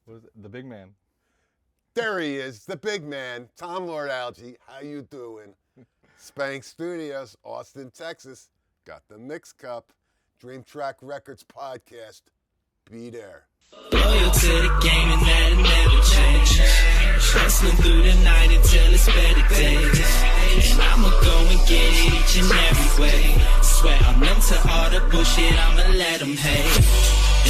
What is it? The big man. There he is, the big man, Tom Lord-Alge. How you doing? Spank Studios, Austin, Texas. Got the Mix Cup. Dream Track Records podcast. Be there. Loyal to the game and that'll never change. Hustling through the night until it's better days. And I'ma go and get it each and every way. Swear I'm numb to all the bullshit, I'ma let them hate.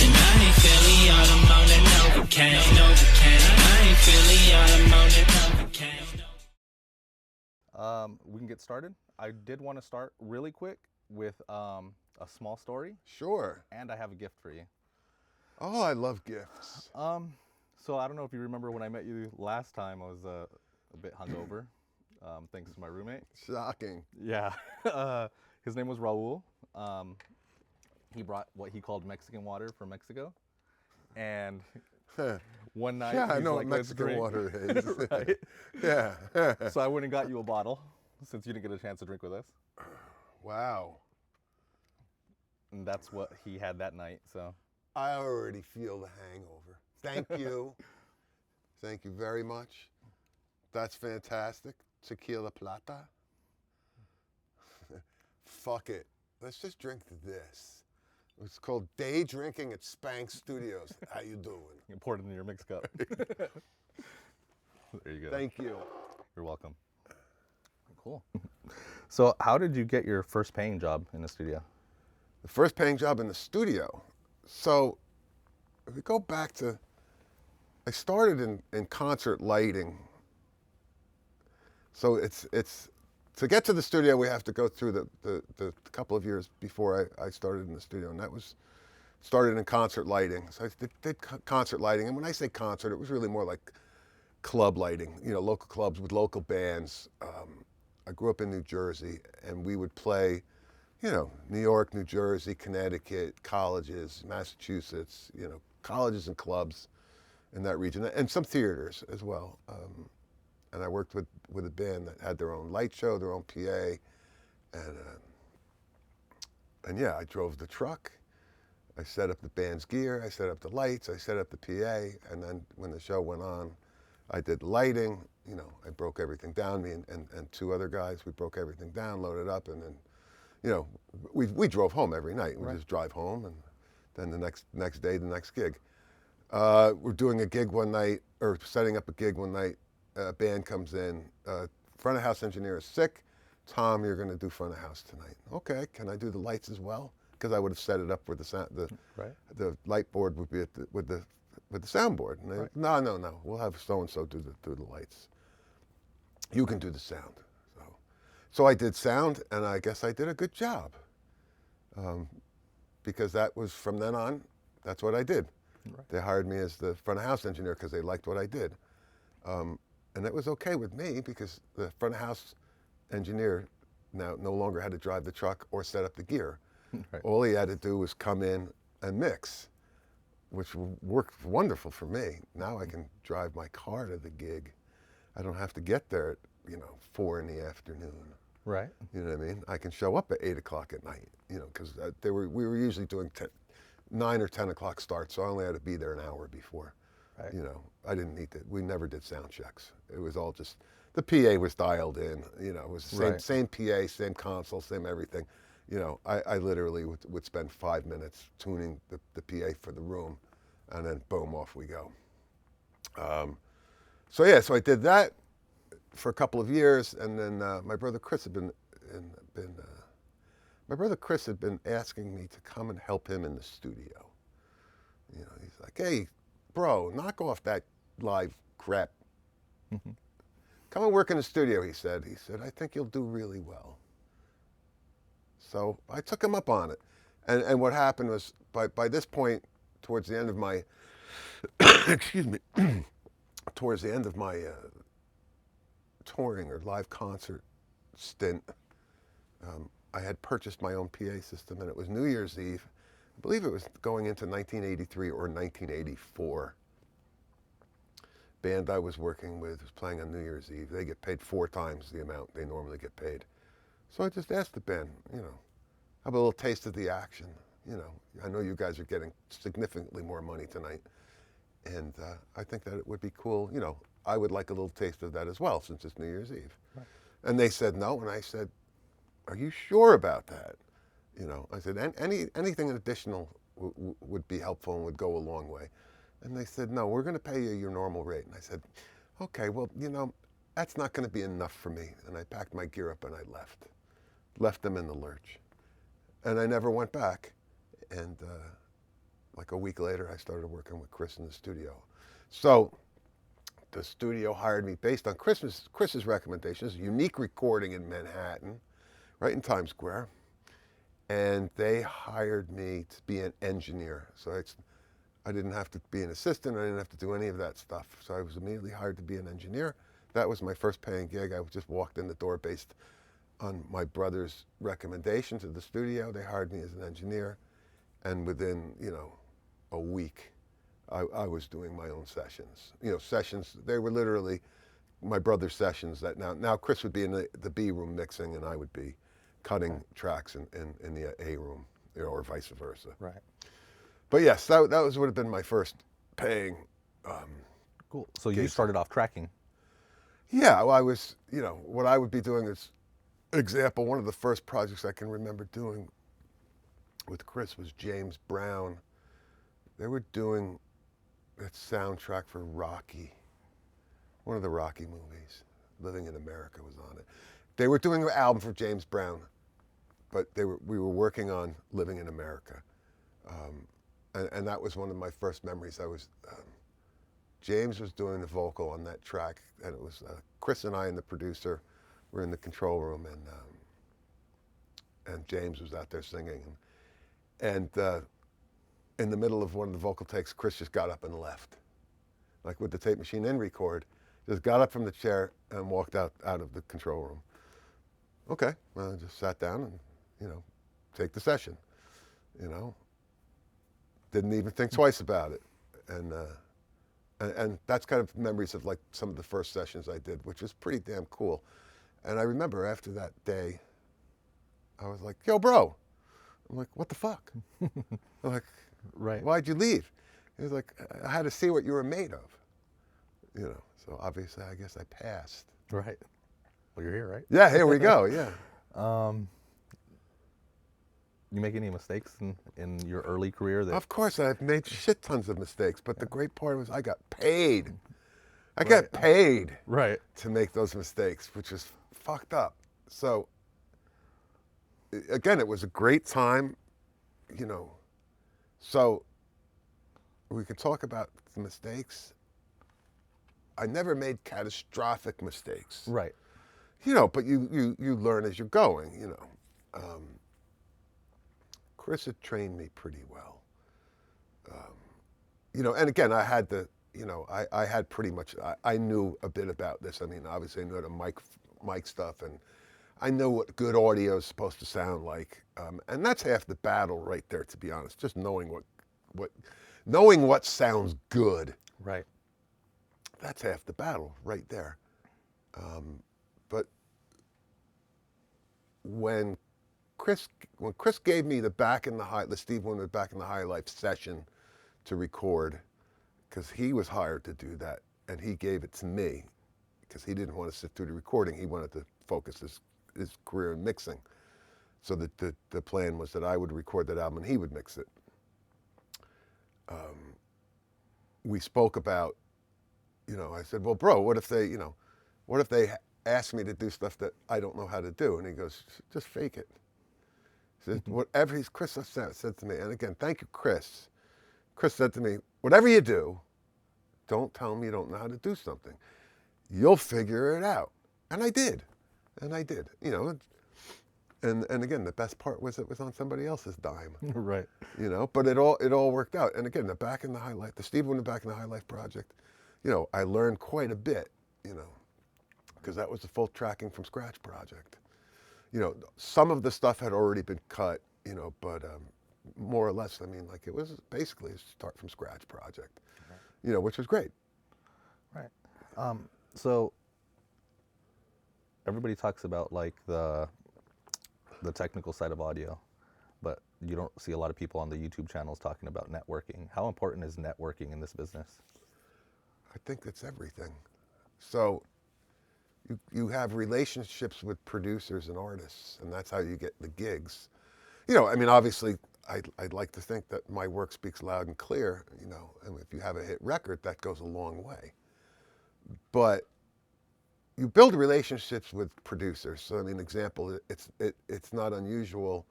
And I ain't feeling all the on that Novocaine. I ain't feeling all the on that Novocaine. We can get started. I did want to start really quick with a small story, Sure. and I have a gift for you. Oh, I love gifts. So I don't know if you remember when I met you last time. I was a bit hungover, thanks to my roommate. Shocking. Yeah, his name was Raul. He brought what he called Mexican water from Mexico, and one night Yeah, I he's know like, what "Let's Mexican drink." water is. Right? Yeah. So I went and got you a bottle since you didn't get a chance to drink with us, Wow. and that's what he had that night. So I already feel the hangover. Thank you. Thank you very much. That's fantastic. Tequila Plata. Fuck it. Let's just drink this. It's called Day Drinking at Spank Studios. How you doing? you pour it into your mix cup. There you go. Thank you. You're welcome. Cool. So how did you get your first paying job in the studio? The first paying job in the studio. So if we go back to, I started in concert lighting. So it's to get to the studio, we have to go through the couple of years before I started in the studio, and that was started in concert lighting. So I did concert lighting, and when I say concert, it was really more like club lighting, local clubs with local bands. I grew up in New Jersey, and we would play, New York, New Jersey, Connecticut, colleges, Massachusetts, colleges and clubs in that region, and some theaters as well. And I worked with a band that had their own light show, their own PA, and yeah, I drove the truck. I set up the band's gear, I set up the lights, I set up the PA, and then when the show went on, I did lighting. I broke everything down. Me and two other guys, we broke everything down, loaded up, and then, we drove home every night. We just drive home, and then the next day, the next gig. We're doing a gig one night, or setting up a gig one night. A band comes in. Front of house engineer is sick. Tom, you're going to do front of house tonight. Okay, can I do the lights as well? Because I would have set it up where the light board would be with the soundboard. And they, no, we'll have so and so do the lights. You can do the sound. So I did sound, and I guess I did a good job. Because that was, from then on, that's what I did. Right. They hired me as the front of house engineer because they liked what I did. And it was okay with me because the front of house engineer now no longer had to drive the truck or set up the gear. Right. All he had to do was come in and mix, which worked wonderful for me. Now I can drive my car to the gig. I don't have to get there at 4 in the afternoon. Right. You know what I mean? I can show up at 8 o'clock at night. Because we were usually doing 9 or 10 o'clock starts, so I only had to be there an hour before. Right. I didn't need to. We never did sound checks. It was all just, the PA was dialed in. It was the same PA, same console, same everything. I literally would spend 5 minutes tuning the PA for the room, and then boom, off we go. So I did that for a couple of years, and then my brother Chris had been asking me to come and help him in the studio. He's like, hey, bro, knock off that live crap. Come and work in the studio, he said. He said, I think you'll do really well. So I took him up on it. And what happened was, by this point, towards the end of my, excuse me, towards the end of my touring or live concert stint, I had purchased my own PA system, and it was New Year's Eve. I believe it was going into 1983 or 1984. Band I was working with was playing on New Year's Eve. They get paid 4 times the amount they normally get paid. So I just asked the band, have a little taste of the action. I know you guys are getting significantly more money tonight. And I think that it would be cool, you know, I would like a little taste of that as well, since it's New Year's Eve. Right. And they said no, and I said, are you sure about that? You know, I said, anything additional would be helpful and would go a long way. And they said, no, we're going to pay you your normal rate. And I said, okay, well, you know, that's not going to be enough for me. And I packed my gear up and I left them in the lurch. And I never went back. And like a week later, I started working with Chris in the studio. So the studio hired me based on Chris's recommendations, unique recording in Manhattan, right in Times Square. And they hired me to be an engineer. So I didn't have to be an assistant. I didn't have to do any of that stuff. So I was immediately hired to be an engineer. That was my first paying gig. I just walked in the door based on my brother's recommendation to the studio. They hired me as an engineer. And within, you know, a week, I was doing my own sessions. You know, sessions, they were literally my brother's sessions that now Chris would be in the B room mixing and I would be cutting tracks in the A room, you know, or vice versa. Right. But yes, that would have been my first paying. Cool. So you started off tracking. Yeah, well, I was, you know, what I would be doing is, example, one of the first projects I can remember doing with Chris was James Brown. They were doing that soundtrack for Rocky, one of the Rocky movies. Living in America was on it. They were doing an album for James Brown, but we were working on Living in America. And that was one of my first memories. James was doing the vocal on that track, and it was Chris and I and the producer were in the control room, and James was out there singing. And in the middle of one of the vocal takes, Chris just got up and left. Like with the tape machine in record, just got up from the chair and walked out of the control room. Okay, well, I just sat down and, you know, take the session, you know. Didn't even think twice about it. And that's kind of memories of like some of the first sessions I did, which was pretty damn cool. And I remember after that day, I was like, yo, bro. I'm like, what the fuck? I'm like, Right. why'd you leave? He was like, I had to see what you were made of. You know, so obviously I guess I passed. Right. Well, you're here, right? Yeah, here we go, yeah. You make any mistakes in your early career? That Of course, I've made shit tons of mistakes, but the great part was I got paid. I got paid Right. to make those mistakes, which is fucked up. So, again, it was a great time, you know. So, we could talk about the mistakes. I never made catastrophic mistakes. Right. You know, but you learn as you're going, you know. Chris had trained me pretty well. You know, and again, I had the, you know, I had pretty much, I knew a bit about this. I mean, obviously I knew the mic stuff, and I know what good audio is supposed to sound like. And that's half the battle right there, to be honest, just knowing what sounds good. Right. That's half the battle right there. But when Chris gave me the Steve Winwood Back in the High Life session to record, because he was hired to do that, and he gave it to me because he didn't want to sit through the recording. He wanted to focus his career in mixing. So the plan was that I would record that album and he would mix it. We spoke about, you know, I said, well, bro, what if they ask me to do stuff that I don't know how to do? And he goes, just fake it. He said, whatever Chris said to me, and again, thank you, Chris. Chris said to me, whatever you do, don't tell me you don't know how to do something. You'll figure it out. And I did. You know, and again, the best part was it was on somebody else's dime. Right. You know, but it all worked out. And again, the Steve Winwood Back in the High Life project, you know, I learned quite a bit, you know, because that was a full tracking from scratch project. You know, some of the stuff had already been cut, you know, but more or less, I mean, like it was basically a start from scratch project, right. You know, which was great. Right. So everybody talks about like the technical side of audio, but you don't see a lot of people on the YouTube channels talking about networking. How important is networking in this business? I think it's everything. So you have relationships with producers and artists, and that's how you get the gigs. You know, I mean, obviously, I'd like to think that my work speaks loud and clear, you know, and if you have a hit record, that goes a long way. But you build relationships with producers. So, I mean, example, it's not unusual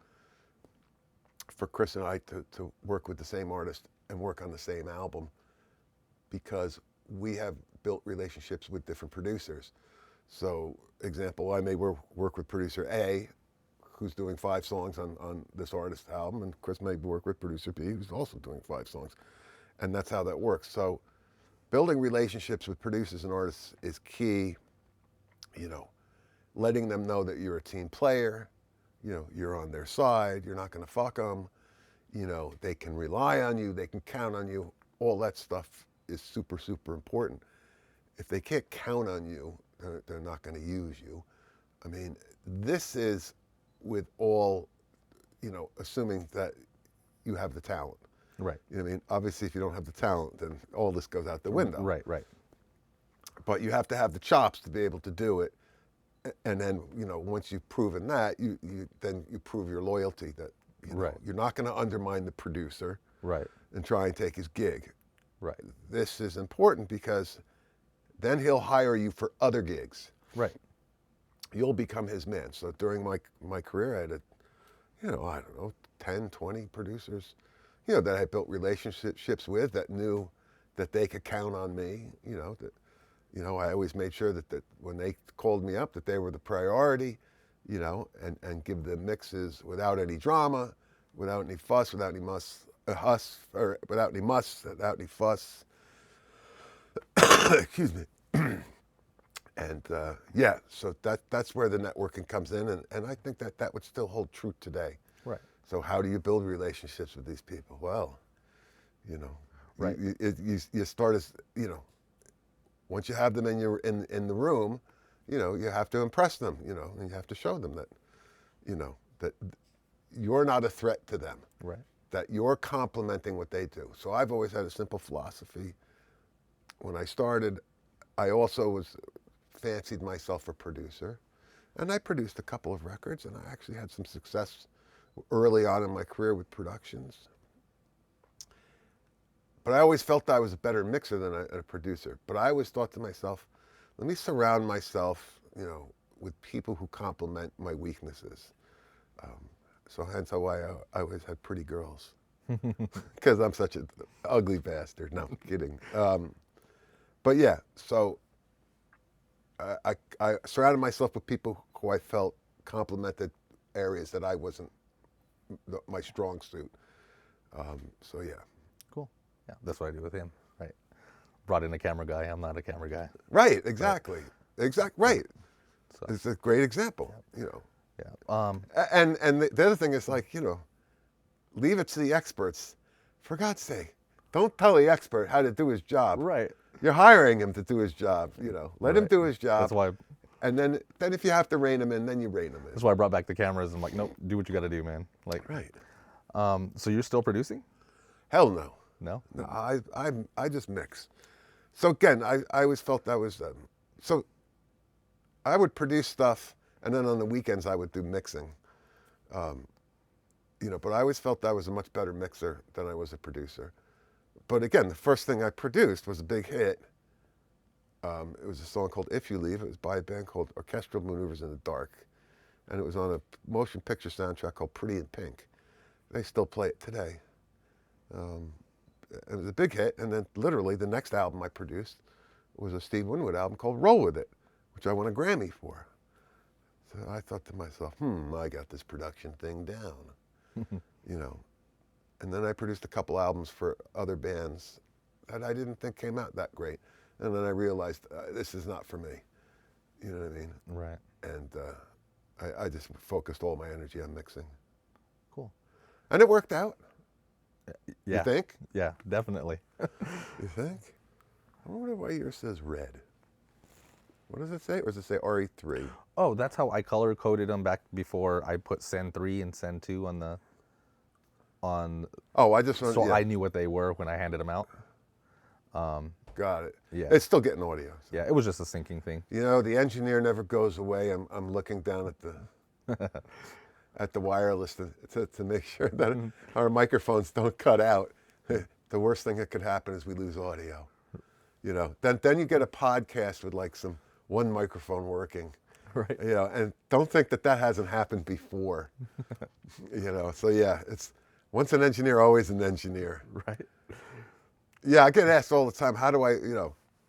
for Chris and I to work with the same artist and work on the same album because we have built relationships with different producers. So, example, I may work with producer A, who's doing 5 songs on this artist's album, and Chris may work with producer B, who's also doing 5 songs. And that's how that works. So, building relationships with producers and artists is key, you know, letting them know that you're a team player, you know, you're on their side, you're not going to fuck them, you know, they can rely on you, they can count on you. All that stuff is super, super important. If they can't count on you, they're not going to use you. I mean, this is with all, you know, assuming that you have the talent. Right. You know what I mean? Obviously, if you don't have the talent, then all this goes out the window. Right, right. But you have to have the chops to be able to do it. And then, you know, once you've proven that, then you prove your loyalty that, you know, Right. you're not going to undermine the producer Right. and try and take his gig. Right. This is important because then he'll hire you for other gigs. Right. You'll become his man. So during my career, I had, you know, I don't know, 10, 20 producers, you know, that I built relationships with that knew that they could count on me, you know, that, you know, I always made sure that when they called me up that they were the priority, you know, and give them mixes without any drama, without any fuss, without any without any fuss. Excuse me. And yeah, so that's where the networking comes in, and I think that would still hold true today. Right. So how do you build relationships with these people? Well, you know, Right. you start as, you know, once you have them in the room, you know, you have to impress them, you know, and you have to show them that, you know, that you're not a threat to them. Right. That you're complementing what they do. So I've always had a simple philosophy. When I started, I also fancied myself a producer, and I produced a couple of records, and I actually had some success early on in my career with productions. But I always felt I was a better mixer than a producer. But I always thought to myself, let me surround myself, you know, with people who complement my weaknesses. So hence why I always had pretty girls, because I'm such an ugly bastard. No, I'm kidding. But yeah, so I surrounded myself with people who I felt complemented areas that I wasn't my strong suit. So yeah. Cool. Yeah, that's what I do with him. Right. Brought in a camera guy. I'm not a camera guy. Right. Exactly. Right. So, It's a great example. You know. yeah. And the other thing is, like, you know, leave it to the experts. For God's sake, don't tell the expert how to do his job. Right. You're hiring him to do his job. You know, let him Right. do his job. That's why. And then if you have to rein him in, then you rein him in. That's why I brought back the cameras. I'm like, nope, do what you got to do, man. Like, Right. So you're still producing? Hell no. No. No, I just mix. So again, I always felt that was so. I would produce stuff, and then on the weekends I would do mixing. You know, but I always felt I was a much better mixer than I was a producer. But again, the first thing I produced was a big hit. It was a song called "If You Leave." It was by a band called Orchestral Maneuvers in the Dark, and it was on a motion picture soundtrack called "Pretty in Pink." They still play it today. It was a big hit, and then literally the next album I produced was a Steve Winwood album called "Roll With It," which I won a Grammy for. So I thought to myself, I got this production thing down, you know. And then I produced a couple albums for other bands that I didn't think came out that great. And then I realized this is not for me. You know what I mean? Right. And I just focused all my energy on mixing. Cool. And it worked out. Yeah. You think? Yeah, definitely. You think? I wonder why yours says red. What does it say? Or does it say RE3? Oh, that's how I color coded them back before I put Send 3 and Send 2 on the on, Oh, I just want. so Yeah, I knew what they were when I handed them out. got it. Yeah. It's still getting audio. So. Yeah, it was just a syncing thing. You know, the engineer never goes away. I'm looking down at the at the wireless to make sure that our microphones don't cut out. The worst thing that could happen is we lose audio. You know, then you get a podcast with like one microphone working. Right. You know, and don't think that hasn't happened before. You know, so yeah, it's once an engineer, always an engineer. Right. Yeah, I get asked all the time, how do I,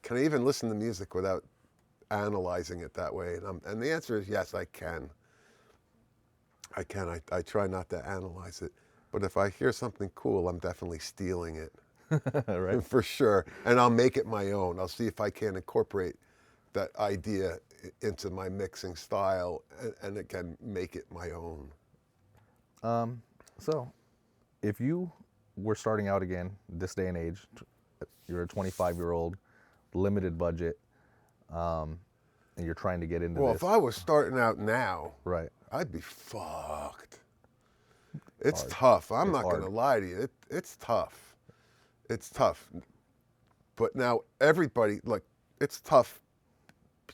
can I even listen to music without analyzing it that way? And the answer is yes, I can. I can. I try not to analyze it. But if I hear something cool, I'm definitely stealing it. Right. For sure. And I'll make it my own. I'll see if I can incorporate that idea into my mixing style and it can make it my own. So, if you were starting out again this day and age, you're a 25-year-old, limited budget, and you're trying to get into Well, this. if I was starting out now, Right. I'd be fucked. It's tough. I'm It's not going to hard. lie to you. It's tough. It's tough. But now everybody, like, it's tough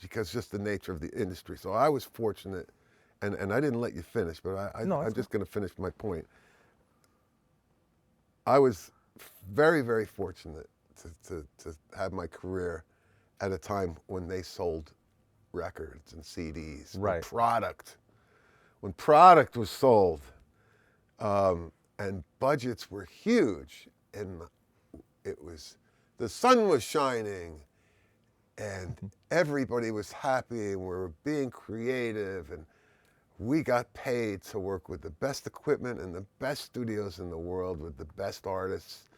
because just the nature of the industry. So I was fortunate, and I didn't let you finish, but No, I'm that's just going to finish my point. I was very, very fortunate to have my career at a time when they sold records and CDs. Right. When product was sold, and budgets were huge, and the sun was shining, and everybody was happy, and we were being creative, and we got paid to work with the best equipment and the best studios in the world with the best artists,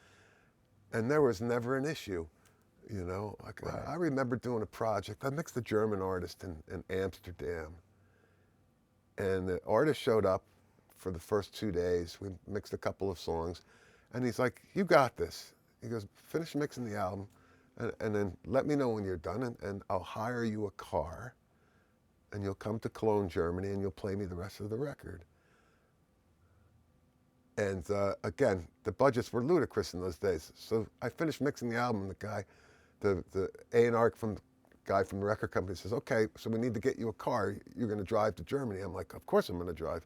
and there was never an issue. You know, like Right. I remember doing a project. I mixed a German artist in Amsterdam, and the artist showed up for the first 2 days. We mixed a couple of songs, and he's like, "You got this." He goes, "Finish mixing the album, and then let me know when you're done, and I'll hire you a car, and you'll come to Cologne, Germany, and you'll play me the rest of the record." And again, the budgets were ludicrous in those days. So I finished mixing the album, and the A&R guy from the record company says, "Okay, so we need to get you a car. You're going to drive to Germany." I'm like, "Of course I'm going to drive.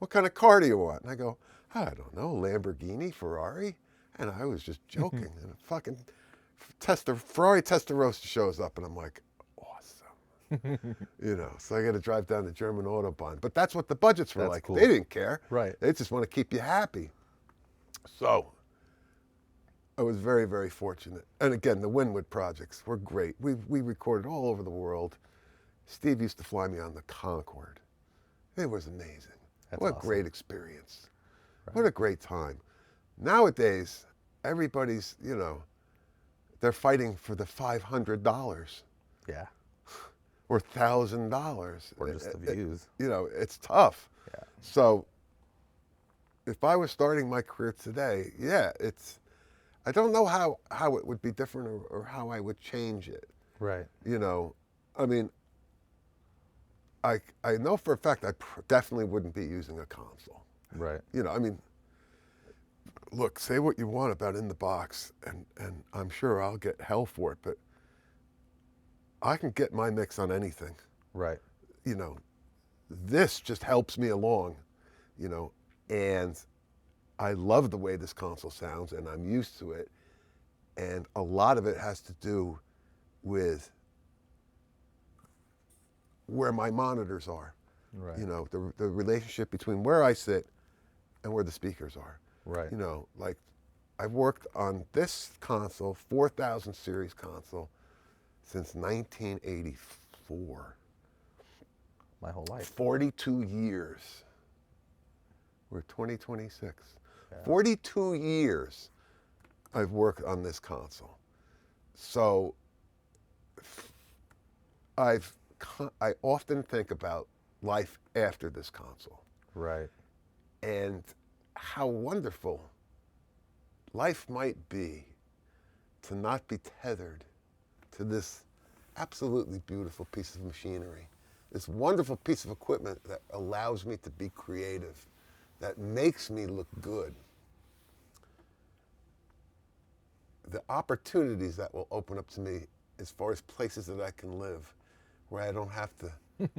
What kind of car do you want?" And I go, "I don't know, Lamborghini, Ferrari." And I was just joking. And a fucking Ferrari Testarossa shows up, and I'm like, awesome. You know, so I got to drive down to German Autobahn. But that's what the budgets were That's like. cool. They didn't care. Right. They just want to keep you happy. So I was very, very fortunate. And again, the Winwood projects were great. We recorded all over the world. Steve used to fly me on the Concorde. It was amazing. That's What a awesome. great experience. Right. What a great time. Nowadays, everybody's, they're fighting for the $500 Yeah. or $1,000. Or just the views. It's tough. Yeah. So if I was starting my career today, I don't know how it would be different or how I would change it. Right. I mean, I know for a fact I definitely wouldn't be using a console. Right. I mean, look, say what you want about In the Box, and I'm sure I'll get hell for it, but I can get my mix on anything. Right. This just helps me along, and I love the way this console sounds, and I'm used to it, and a lot of it has to do with where my monitors are. Right. The relationship between where I sit and where the speakers are. Right. Like I've worked on this console, 4000 series console, since 1984. My whole life. 42 years. We're 2026. Yeah. 42 years I've worked on this console. So I often think about life after this console. Right. And how wonderful life might be to not be tethered to this absolutely beautiful piece of machinery, this wonderful piece of equipment that allows me to be creative, that makes me look good. the opportunities that will open up to me as far as places that I can live, where I don't have to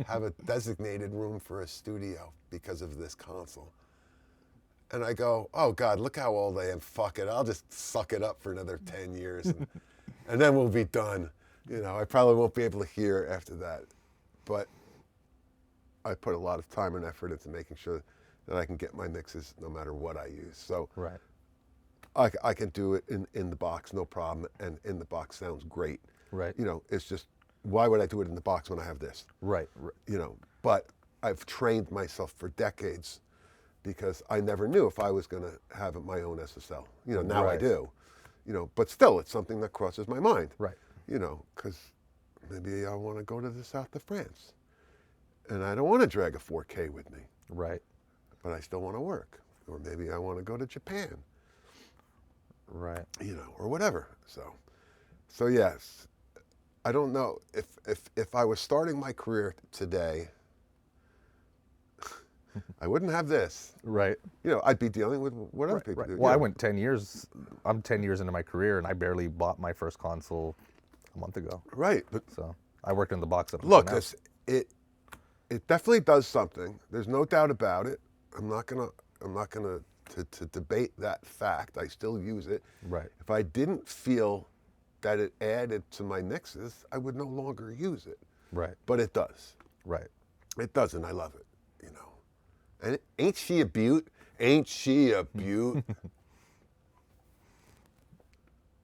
have a designated room for a studio because of this console. And I go, oh God, look how old I am. Fuck it, I'll just suck it up for another 10 years, and then we'll be done. You know, I probably won't be able to hear after that, but I put a lot of time and effort into making sure that I can get my mixes no matter what I use. So Right. I can do it in the box, no problem, and in the box sounds great. Right. You know, it's just, why would I do it in the box when I have this? Right. You know, but I've trained myself for decades because I never knew if I was going to have my own SSL. You know, now I Right. do. You know, but still, it's something that crosses my mind. Right. You know, because maybe I want to go to the south of France, and I don't want to drag a 4K with me, Right. but I still want to work. Or maybe I want to go to Japan, Right. you know, or whatever. So yes, I don't know if I was starting my career today, I wouldn't have this. Right. You know, I'd be dealing with what other people Right. do. Well, you I know. went 10 years. I'm 10 years into my career, and I barely bought my first console a month ago. Right, but So I worked in the box up until look, now. it definitely does something. There's no doubt about it. I'm not gonna to debate that fact. I still use it. Right. If I didn't feel that it added to my mixes, I would no longer use it. Right. But it does. Right. It does, and I love it. You know, and ain't she a beaut? Ain't she a beaut?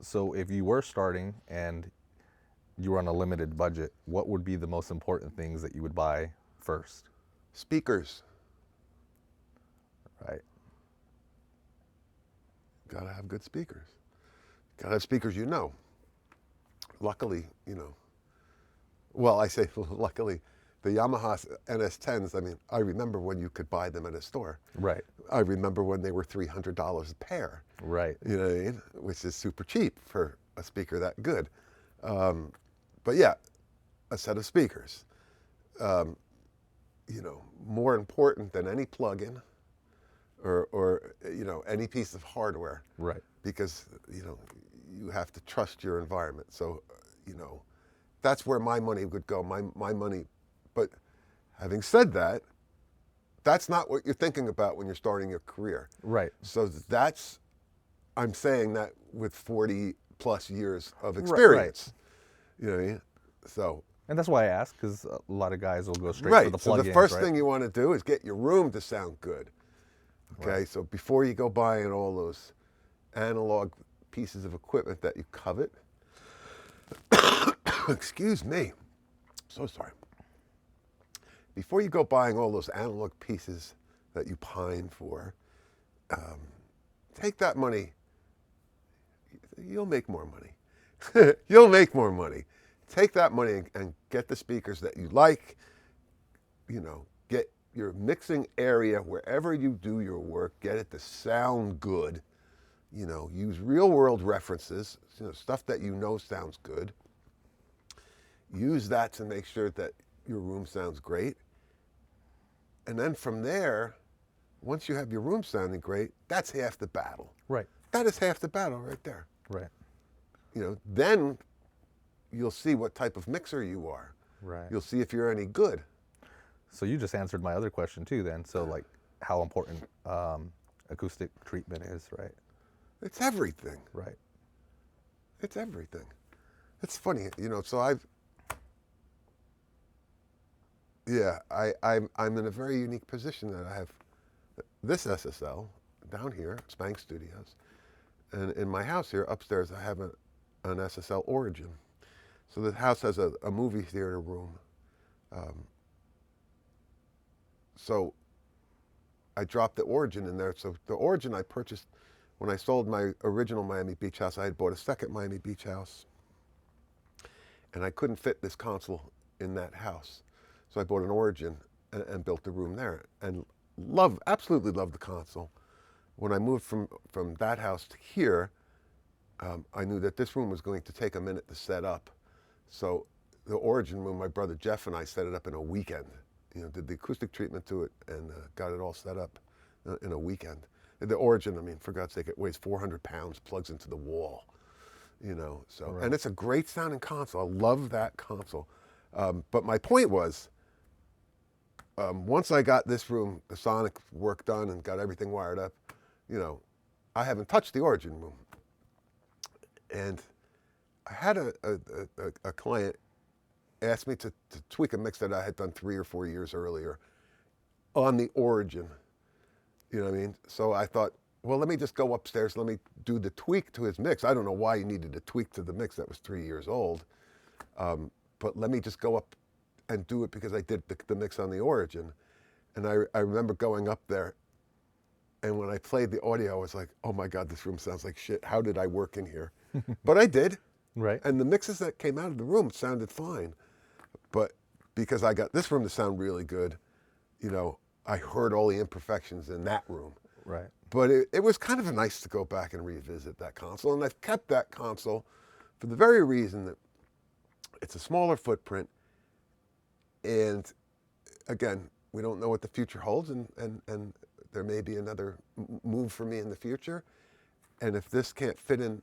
So if you were starting and you were on a limited budget, what would be the most important things that you would buy first? Speakers. Right. Gotta have good speakers. Gotta have speakers you know. Luckily, you know. Well, I say luckily, the Yamaha NS10s, I mean, I remember when you could buy them at a store. Right. I remember when they were $300 a pair. Right. You know what I mean? Which is super cheap for a speaker that good. But yeah, a set of speakers. You know, more important than any plug-in or you know, any piece of hardware. Right. Because, you know, you have to trust your environment. So, you know, that's where my money would go, my money. But having said that, that's not what you're thinking about when you're starting your career. Right. So that's, I'm saying that with 40 plus years of experience. You know what I mean? So. And that's why I ask, because a lot of guys will go straight Right. for the So plug-ins. the first right? thing you want to do is get your room to sound good. Okay. Right. So before you go buying all those analog pieces of equipment that you covet, excuse me, so sorry. Before you go buying all those analog pieces that you pine for, take that money. You'll make more money. You'll make more money. Take that money and get the speakers that you like. You know, get your mixing area wherever you do your work. Get it to sound good. You know, use real world references. You know, stuff that you know sounds good. Use that to make sure that your room sounds great. And then from there, once you have your room sounding great, that's half the battle. Right. That is half the battle right there. Right. You know, then you'll see what type of mixer you are. Right. You'll see if you're any good. So you just answered my other question too then. So like how important acoustic treatment is, right? It's everything. Right. It's everything. It's funny, you know, so I'm in a very unique position that I have this SSL down here, Spank Studios, and in my house here upstairs I have an SSL Origin. So the house has a movie theater room. So I dropped the Origin in there. So the Origin I purchased when I sold my original Miami Beach house. I had bought a second Miami Beach house, and I couldn't fit this console in that house. So I bought an Origin and built the room there, and absolutely loved the console. When I moved from that house to here, I knew that this room was going to take a minute to set up. So the Origin room, my brother Jeff and I set it up in a weekend. You know, did the acoustic treatment to it and got it all set up in a weekend. The Origin, I mean, for God's sake, it weighs 400 pounds, plugs into the wall. you know. So Right. and it's a great sounding console. I love that console. But my point was, once I got this room, the sonic work done and got everything wired up, you know, I haven't touched the Origin room. And I had a client ask me to tweak a mix that I had done 3 or 4 years earlier on the Origin. You know what I mean? So I thought, well, let me just go upstairs. Let me do the tweak to his mix. I don't know why he needed a tweak to the mix that was 3 years old. But let me just go up and do it because I did the mix on the Origin. And I remember going up there, and when I played the audio, I was like, oh my God, this room sounds like shit. How did I work in here? But I did. Right. And the mixes that came out of the room sounded fine. But because I got this room to sound really good, you know, I heard all the imperfections in that room. Right. But it was kind of nice to go back and revisit that console. And I've kept that console for the very reason that it's a smaller footprint. And again, we don't know what the future holds. And there may be another move for me in the future. And if this can't fit in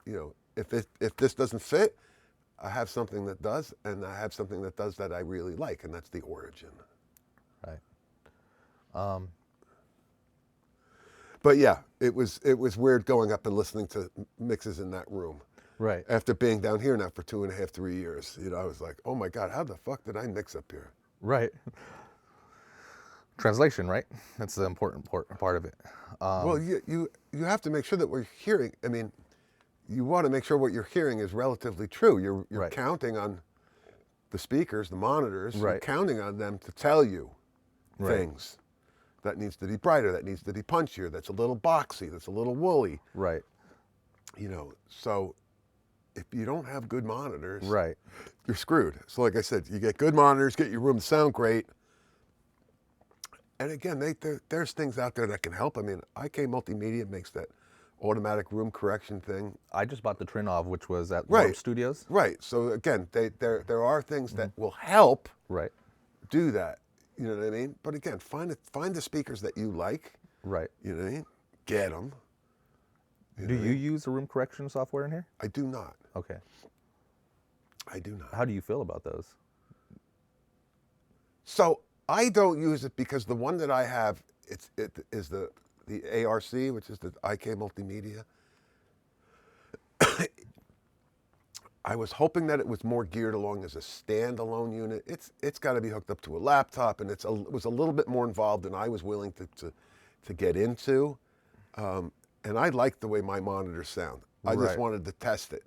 you know, if this doesn't fit, I have something that does, and I have something that does that I really like, and that's the Origin. Right. But yeah, it was weird going up and listening to mixes in that room. Right. After being down here now for 2.5, 3 years, you know, I was like, oh my God, how the fuck did I mix up here? Right. Translation, right? That's the important part of it. Well, you have to make sure that we're hearing. I mean, you want to make sure what you're hearing is relatively true. You're Right. counting on the speakers, the monitors. You're Right. counting on them to tell you Right. things. That needs to be brighter. That needs to be punchier. That's a little boxy. That's a little woolly. Right. You know, so if you don't have good monitors, Right. you're screwed. So like I said, you get good monitors, get your room to sound great. And again, there's things out there that can help. I mean, IK Multimedia makes that automatic room correction thing. I just bought the Trinov, which was at Right. Warp Studios. Right. So again, there are things that will help Right. do that. You know what I mean? But again, find the speakers that you like. Right. You know what I mean? Get them. Do you use the room correction software in here? I do not. Okay. I do not. How do you feel about those? So I don't use it because the one that I have, it is the ARC, which is the IK Multimedia. I was hoping that it was more geared along as a standalone unit. It's got to be hooked up to a laptop, and it was a little bit more involved than I was willing to get into. And I like the way my monitors sound. I just Right. wanted to test it.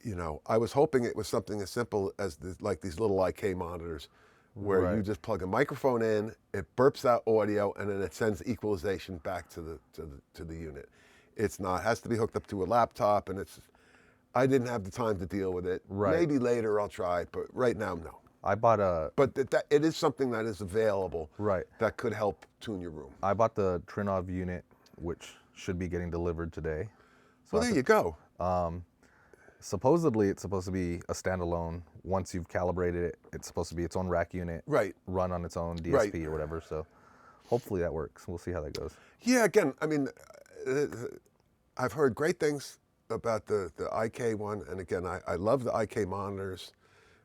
You know, I was hoping it was something as simple as like these little IK monitors, where you Right. just plug a microphone in, it burps out audio, and then it sends equalization back to the unit. It's not. It has to be hooked up to a laptop, and I didn't have the time to deal with it. Right. Maybe later I'll try, but right now, no. I bought a But it is something that is available. Right. That could help tune your room. I bought the Trinov unit, which should be getting delivered today. Well, there you go. Supposedly, it's supposed to be a standalone. Once you've calibrated it, it's supposed to be its own rack unit, Right. run on its own DSP Right. or whatever. So hopefully that works. We'll see how that goes. Yeah, again, I mean, I've heard great things about the IK one, and again, I love the IK monitors.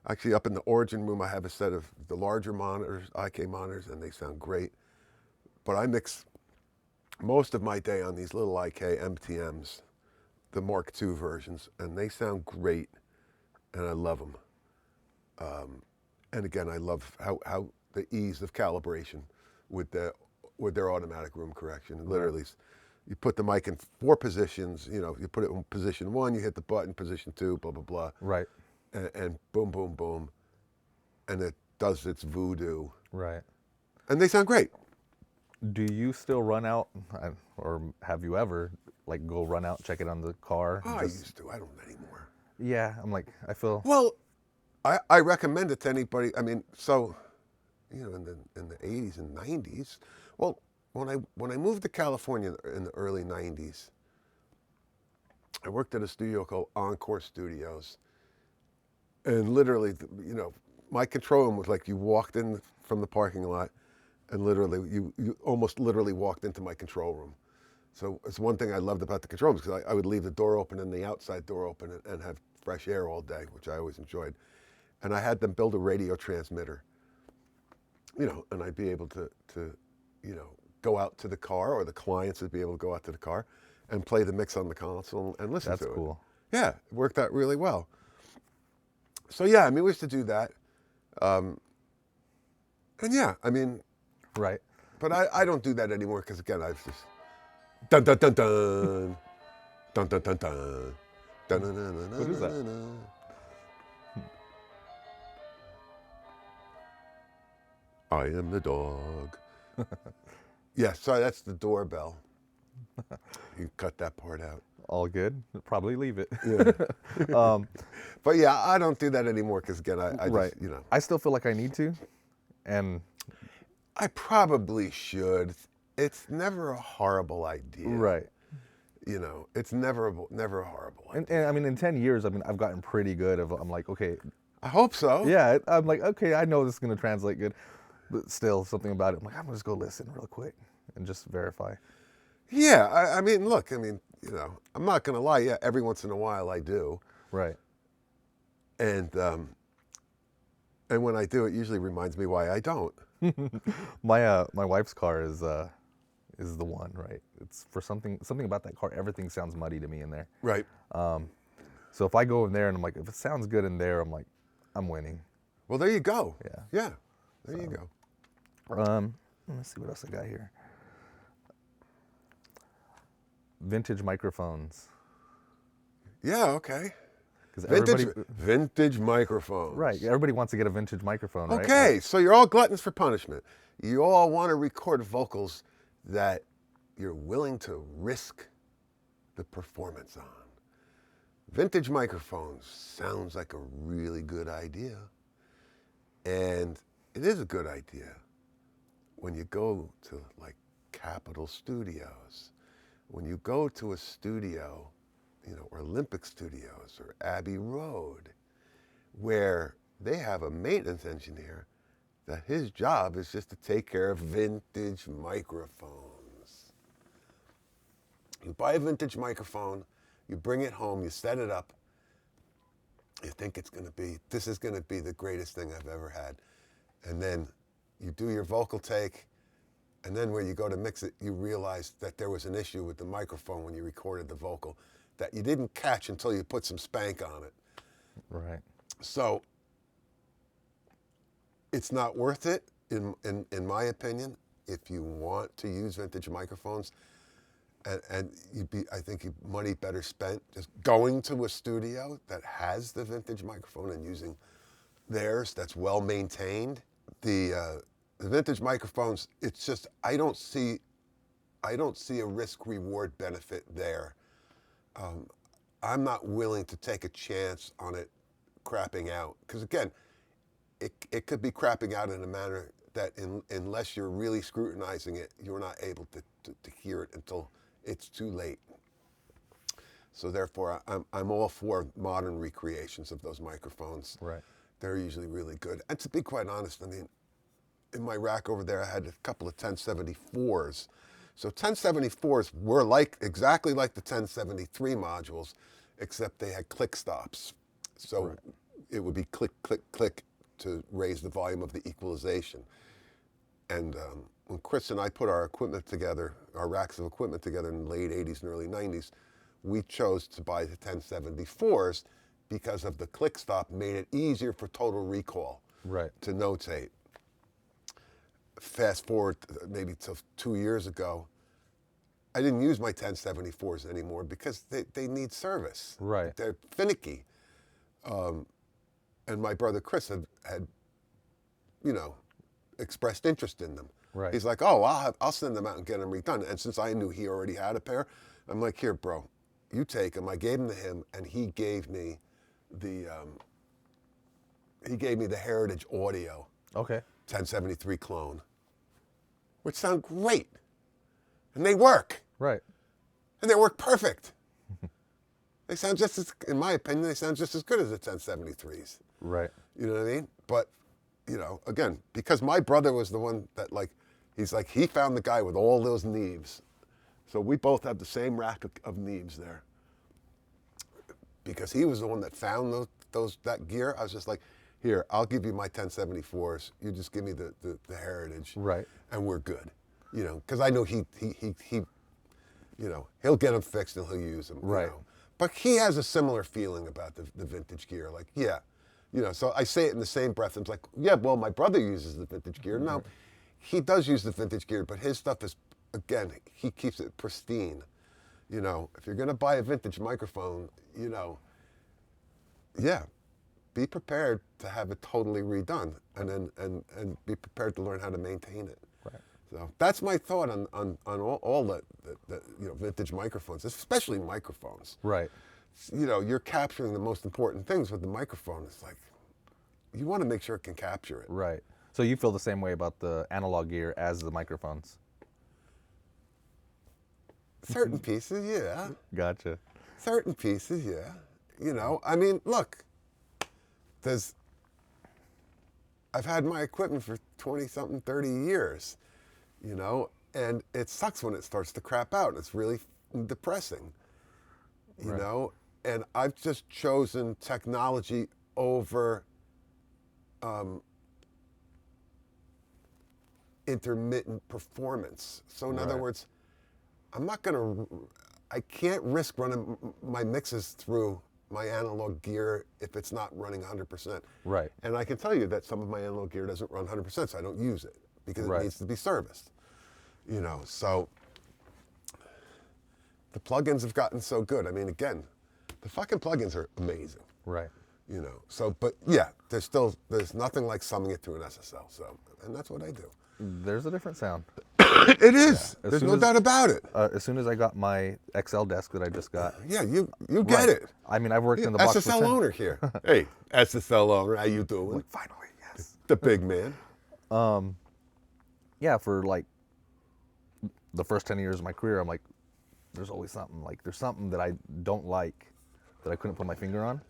Actually, up in the Origin room, I have a set of the larger monitors, IK monitors, and they sound great. But I mix most of my day on these little IK MTMs, the Mark II versions, and they sound great, and I love them. And again, I love how the ease of calibration with their automatic room correction. Literally, you put the mic in 4 positions. You know, you put it in position 1, you hit the button, position 2, blah blah blah, Right. and boom boom boom, and it does its voodoo, Right. and they sound great. Do you still run out, or have you ever, like, go run out, check it on the car? Oh, I used to. I don't anymore. Yeah, I'm like, I feel. Well, I recommend it to anybody. I mean, so, you know, in the 80s and 90s. Well, when I moved to California in the early 90s, I worked at a studio called Encore Studios, and literally, you know, my control room was like you walked in from the parking lot, and literally you almost literally walked into my control room. So it's one thing I loved about the control rooms, because I would leave the door open and the outside door open and have fresh air all day, which I always enjoyed. And I had them build a radio transmitter, and I'd be able to go out to the car, or the clients would be able to go out to the car and play the mix on the console and listen to it. That's cool. Yeah, it worked out really well. So yeah, we used to do that. And yeah, Right. but I don't do that anymore, because again, I've just dun dun dun dun dun dun dun dun. What is that? I am the dog. Yeah, sorry, that's the doorbell. You cut that part out. All good. Probably leave it. Yeah. But yeah, I don't do that anymore, because again, I Right. just, I still feel like I need to, and I probably should. It's never a horrible idea. right. It's never a horrible idea. And I mean, in 10 years, I've gotten pretty good. I'm like, okay, I hope so. yeah. I'm like, okay, I know this is gonna translate good, but still, something about it. I'm like, I'm gonna just go listen real quick and just verify. Yeah, look, I'm not going to lie. Yeah, every once in a while I do. Right. And when I do, it usually reminds me why I don't. My wife's car is the one, right? It's for something about that car. Everything sounds muddy to me in there. Right. So if I go in there and I'm like, if it sounds good in there, I'm like, I'm winning. Well, there you go. Yeah. Yeah. There you go. Let me see what else I got here. Vintage microphones. Yeah, okay. Because Vintage microphone. right, everybody wants to get a vintage microphone, right? Okay, so you're all gluttons for punishment. You all want to record vocals that you're willing to risk the performance on. Vintage microphones sounds like a really good idea. And it is a good idea when you go to like Capitol Studios, when you go to a studio, or Olympic Studios or Abbey Road, where they have a maintenance engineer that his job is just to take care of vintage microphones. You buy a vintage microphone, you bring it home, you set it up, you think this is going to be the greatest thing I've ever had. And then you do your vocal take, and then when you go to mix it, you realize that there was an issue with the microphone when you recorded the vocal that you didn't catch until you put some spank on it. Right. So it's not worth it, in my opinion, if you want to use vintage microphones. And I think money better spent just going to a studio that has the vintage microphone and using theirs that's well maintained. The vintage microphones, it's just I don't see a risk-reward benefit there. I'm not willing to take a chance on it crapping out, because again, it could be crapping out in a manner that unless you're really scrutinizing it, you're not able to hear it until it's too late. So therefore, I'm all for modern recreations of those microphones. Right. They're usually really good. And to be quite honest, in my rack over there, I had a couple of 1074s. So 1074s were exactly like the 1073 modules, except they had click stops. So right. It would be click, click, click to raise the volume of the equalization. And when Chris and I put our equipment together, our racks of equipment together in the late 80s and early 90s, we chose to buy the 1074s because of the click stop made it easier for total recall to notate. Fast forward maybe till 2 years ago, I didn't use my 1074s anymore because they need service. Right. They're finicky. And my brother Chris had expressed interest in them. Right. He's like, oh, I'll send them out and get them redone. And since I knew he already had a pair, I'm like, here, bro, you take them. I gave them to him, and he gave me the Heritage Audio 1073 clone, which sound great, and they work. Right. And they work perfect. They sound just as, in my opinion, they sound just as good as the 1073s. Right. You know what I mean? But, again, because my brother was the one that, he found the guy with all those needs. So we both have the same rack of Neebs there. Because he was the one that found that gear. I was just like, here, I'll give you my 1074s. You just give me the Heritage. Right. And we're good. You know, because I know he you know, he'll get them fixed and he'll use them. Right. You know? But he has a similar feeling about the vintage gear. Like, yeah, you know, so I say it in the same breath. It's like, yeah, well, my brother uses the vintage gear. No, he does use the vintage gear, but his stuff is, again, he keeps it pristine. You know, if you're going to buy a vintage microphone, you know, yeah, be prepared to have it totally redone and be prepared to learn how to maintain it. Right. So that's my thought on all the you know, vintage microphones, especially microphones. Right. You know, you're capturing the most important things with the microphone. It's like, you want to make sure it can capture it. Right. So you feel the same way about the analog gear as the microphones? Certain pieces, yeah. Gotcha. Certain pieces, yeah. You know, I mean, look, I've had my equipment for 20-something, 30 years, you know, and it sucks when it starts to crap out. It's really depressing, you know, and I've just chosen technology over intermittent performance. So in other words, I can't risk running my mixes through my analog gear if it's not running 100%. Right. And I can tell you that some of my analog gear doesn't run 100%, so I don't use it because it needs to be serviced. You know, so the plugins have gotten so good. I mean, again, the fucking plugins are amazing. Right. You know, so, but yeah, there's nothing like summing it through an SSL, so, and that's what I do. There's a different sound. It is. Yeah. There's no doubt about it. As soon as I got my XL desk that I just got. Yeah, you get it. I mean, I've worked in the box for SSL 10 owner here. Hey, SSL owner, how you doing? Like, finally, yes. The big man. Yeah, for like the first 10 years of my career, I'm like, there's always something. Like, there's something that I don't like that I couldn't put my finger on.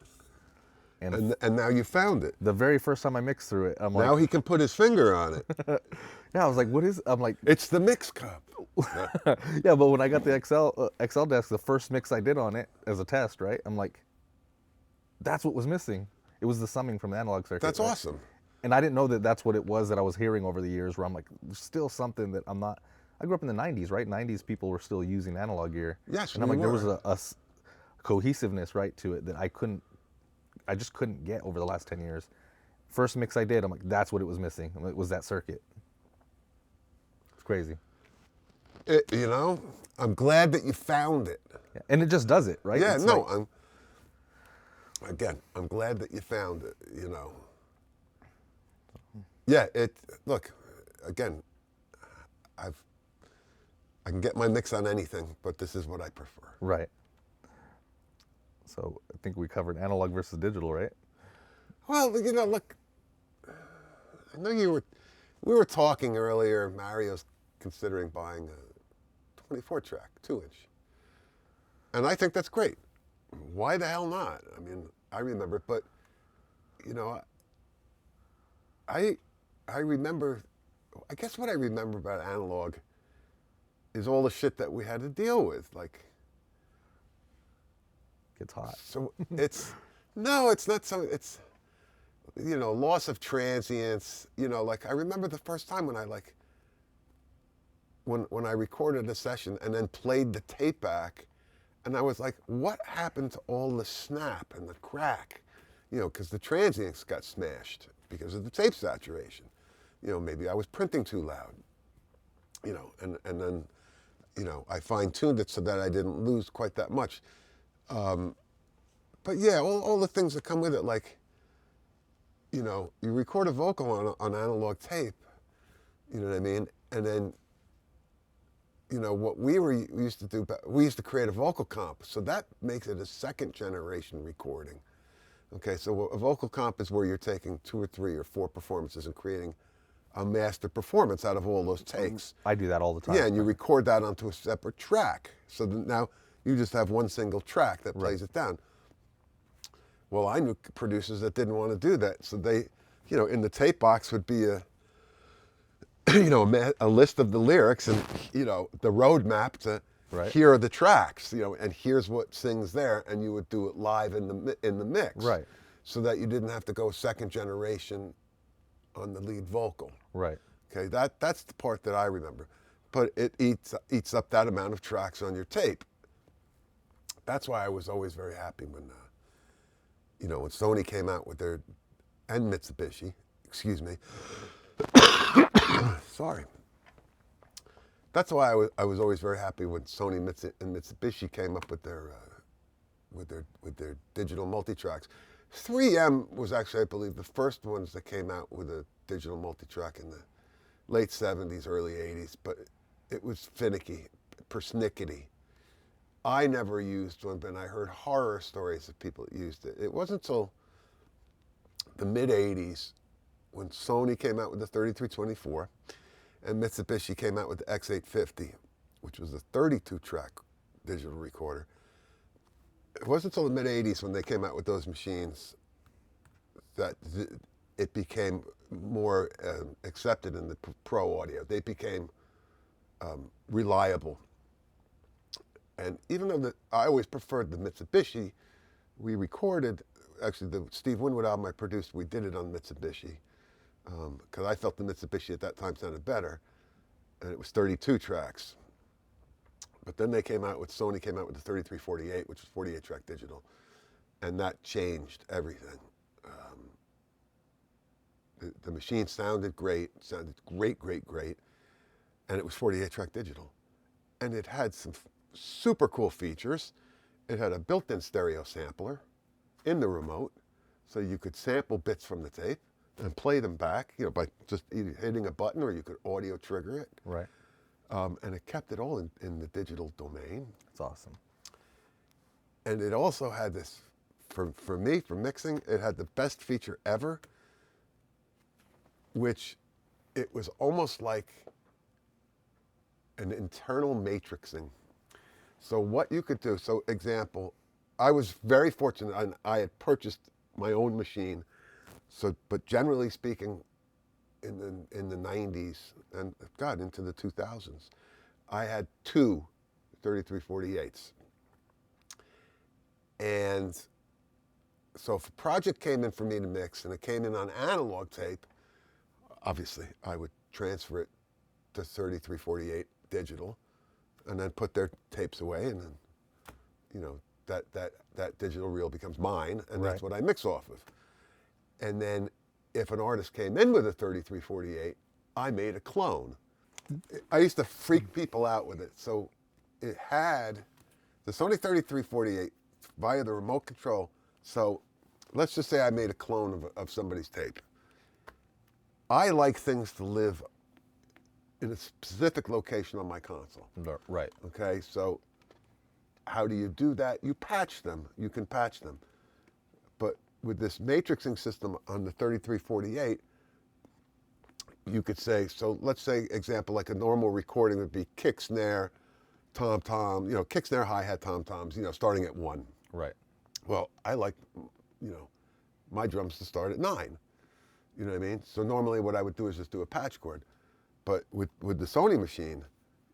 And now you found it. The very first time I mixed through it, I'm like, Now he can put his finger on it. yeah, I was like, what is? I'm like, It's the mix cup. yeah, but when I got the XL desk, the first mix I did on it as a test, right? I'm like, that's what was missing. It was the summing from the analog circuit. That's right? awesome. And I didn't know that that's what it was that I was hearing over the years. Where I'm like, there's still something that I'm not. I grew up in the '90s, right? '90s people were still using analog gear. Yes, and I'm we like, there were. was a cohesiveness, right, to it that I just couldn't get over the last 10 years. First mix I did, I'm like, that's what it was missing. It was that circuit. It's crazy. You know, I'm glad that you found it. Yeah. And it just does it, right? Yeah, It's no, like, I'm glad that you found it, you know. Yeah, look, again, I can get my mix on anything, but this is what I prefer. right. So I think we covered analog versus digital, right? Well, you know, look, I know we were talking earlier, Mario's considering buying a 24-track, 2-inch. And I think that's great. Why the hell not? I mean, I remember, but, you know, I remember, I guess what I remember about analog is all the shit that we had to deal with, like, Gets hot. so it's not something, it's, you know, loss of transients, you know, like I remember the first time when I like, when I recorded a session and then played the tape back and I was like, what happened to all the snap and the crack? You know, because the transients got smashed because of the tape saturation. You know, maybe I was printing too loud, you know, and then, you know, I fine-tuned it so that I didn't lose quite that much. But yeah, all the things that come with it, like, you know, you record a vocal on analog tape, you know what I mean? And then, you know, what we used to do, we used to create a vocal comp. So that makes it a second generation recording. Okay, so a vocal comp is where you're taking 2 or 3 or 4 performances and creating a master performance out of all those takes. I do that all the time. Yeah, and you record that onto a separate track. So now you just have one single track that plays it down. Well, I knew producers that didn't want to do that. So they, you know, in the tape box would be a list of the lyrics and, you know, the roadmap to Right. here are the tracks, and here's what sings there, and you would do it live in the mix. Right. So that you didn't have to go second generation on the lead vocal. Right. Okay, that's the part that I remember. But it eats up that amount of tracks on your tape. That's why I was always very happy when when Sony came out with their, and Mitsubishi, excuse me. Sorry. That's why I was always very happy when Sony and Mitsubishi came up with their digital multitracks. 3M was actually, I believe, the first ones that came out with a digital multitrack in the late 70s, early 80s, but it was finicky, persnickety. I never used one, but I heard horror stories of people that used it. It wasn't until the mid 80s when Sony came out with the 3324 and Mitsubishi came out with the X850, which was a 32-track digital recorder. It wasn't until the mid 80s when they came out with those machines that it became more accepted in the pro audio. They became reliable. And even though I always preferred the Mitsubishi, we recorded, actually the Steve Winwood album I produced, we did it on Mitsubishi, because I felt the Mitsubishi at that time sounded better, and it was 32 tracks. But then Sony came out with the 3348, which was 48-track digital, and that changed everything. The machine sounded great, great, and it was 48-track digital. And it had some super cool features. It had a built-in stereo sampler in the remote, so you could sample bits from the tape and play them back, by just either hitting a button, or you could audio trigger it. Right. And it kept it all in the digital domain. That's awesome. And it also had this, for me, for mixing, it had the best feature ever, which it was almost like an internal matrixing. So what you could do, so example, I was very fortunate, and I had purchased my own machine. So, but generally speaking, in the 90s and God into the 2000s, I had two 3348s. And so if a project came in for me to mix and it came in on analog tape, obviously I would transfer it to 3348 digital and then put their tapes away, and then that digital reel becomes mine, and that's what I mix off of. And then if an artist came in with a 3348, I made a clone. I used to freak people out with it. So it had the Sony 3348 via the remote control. So let's just say I made a clone of somebody's tape. I like things to live in a specific location on my console. Right. Okay, so how do you do that? You patch them. You can patch them. But with this matrixing system on the 3348, you could say, so let's say, example, like a normal recording would be kick, snare, tom-tom, kick, snare, hi-hat, tom-toms, starting at 1. Right. Well, I like, my drums to start at 9. You know what I mean? So normally what I would do is just do a patch chord. But with the Sony machine,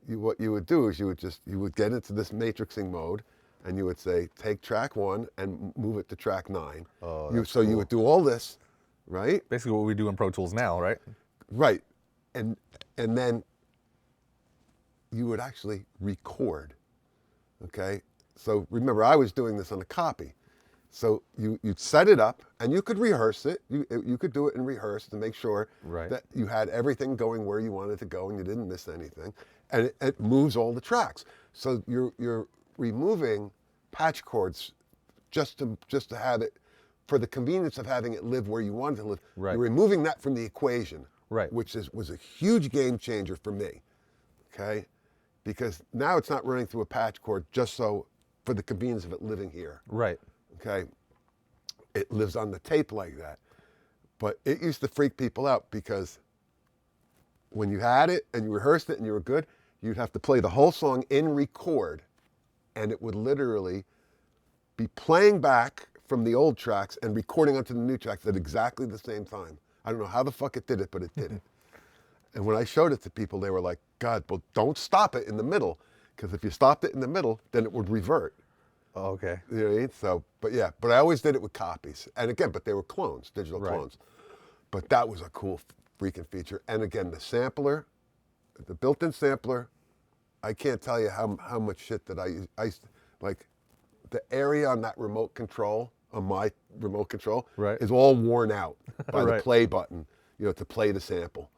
what you would do is you would get into this matrixing mode, and you would say, take track 1 and move it to track 9. Oh, So cool. You would do all this, right? Basically what we do in Pro Tools now, right? Right. And then you would actually record, okay? So remember, I was doing this on a copy. So you'd set it up, and you could rehearse it. You could do it and rehearse to make sure that you had everything going where you wanted to go and you didn't miss anything. And it moves all the tracks. So you're removing patch chords just to have it, for the convenience of having it live where you want it to live. Right. You're removing that from the equation, right? Which was a huge game changer for me, okay? Because now it's not running through a patch chord just so for the convenience of it living here. Right. Okay, it lives on the tape like that. But it used to freak people out because when you had it and you rehearsed it and you were good, you'd have to play the whole song in record, and it would literally be playing back from the old tracks and recording onto the new tracks at exactly the same time. I don't know how the fuck it did it, but it did it. And when I showed it to people, they were like, God, well, don't stop it in the middle, Because if you stopped it in the middle, then it would revert. Oh, okay. You know what I mean? So, but yeah, but I always did it with copies. And again, but they were clones, digital Right. clones. But that was a cool freaking feature. And again, the sampler, the built-in sampler, I can't tell you how much shit that I used to, like, the area on that remote control, on my remote control, Right. is all worn out by the Right. play button, you know, to play the sample.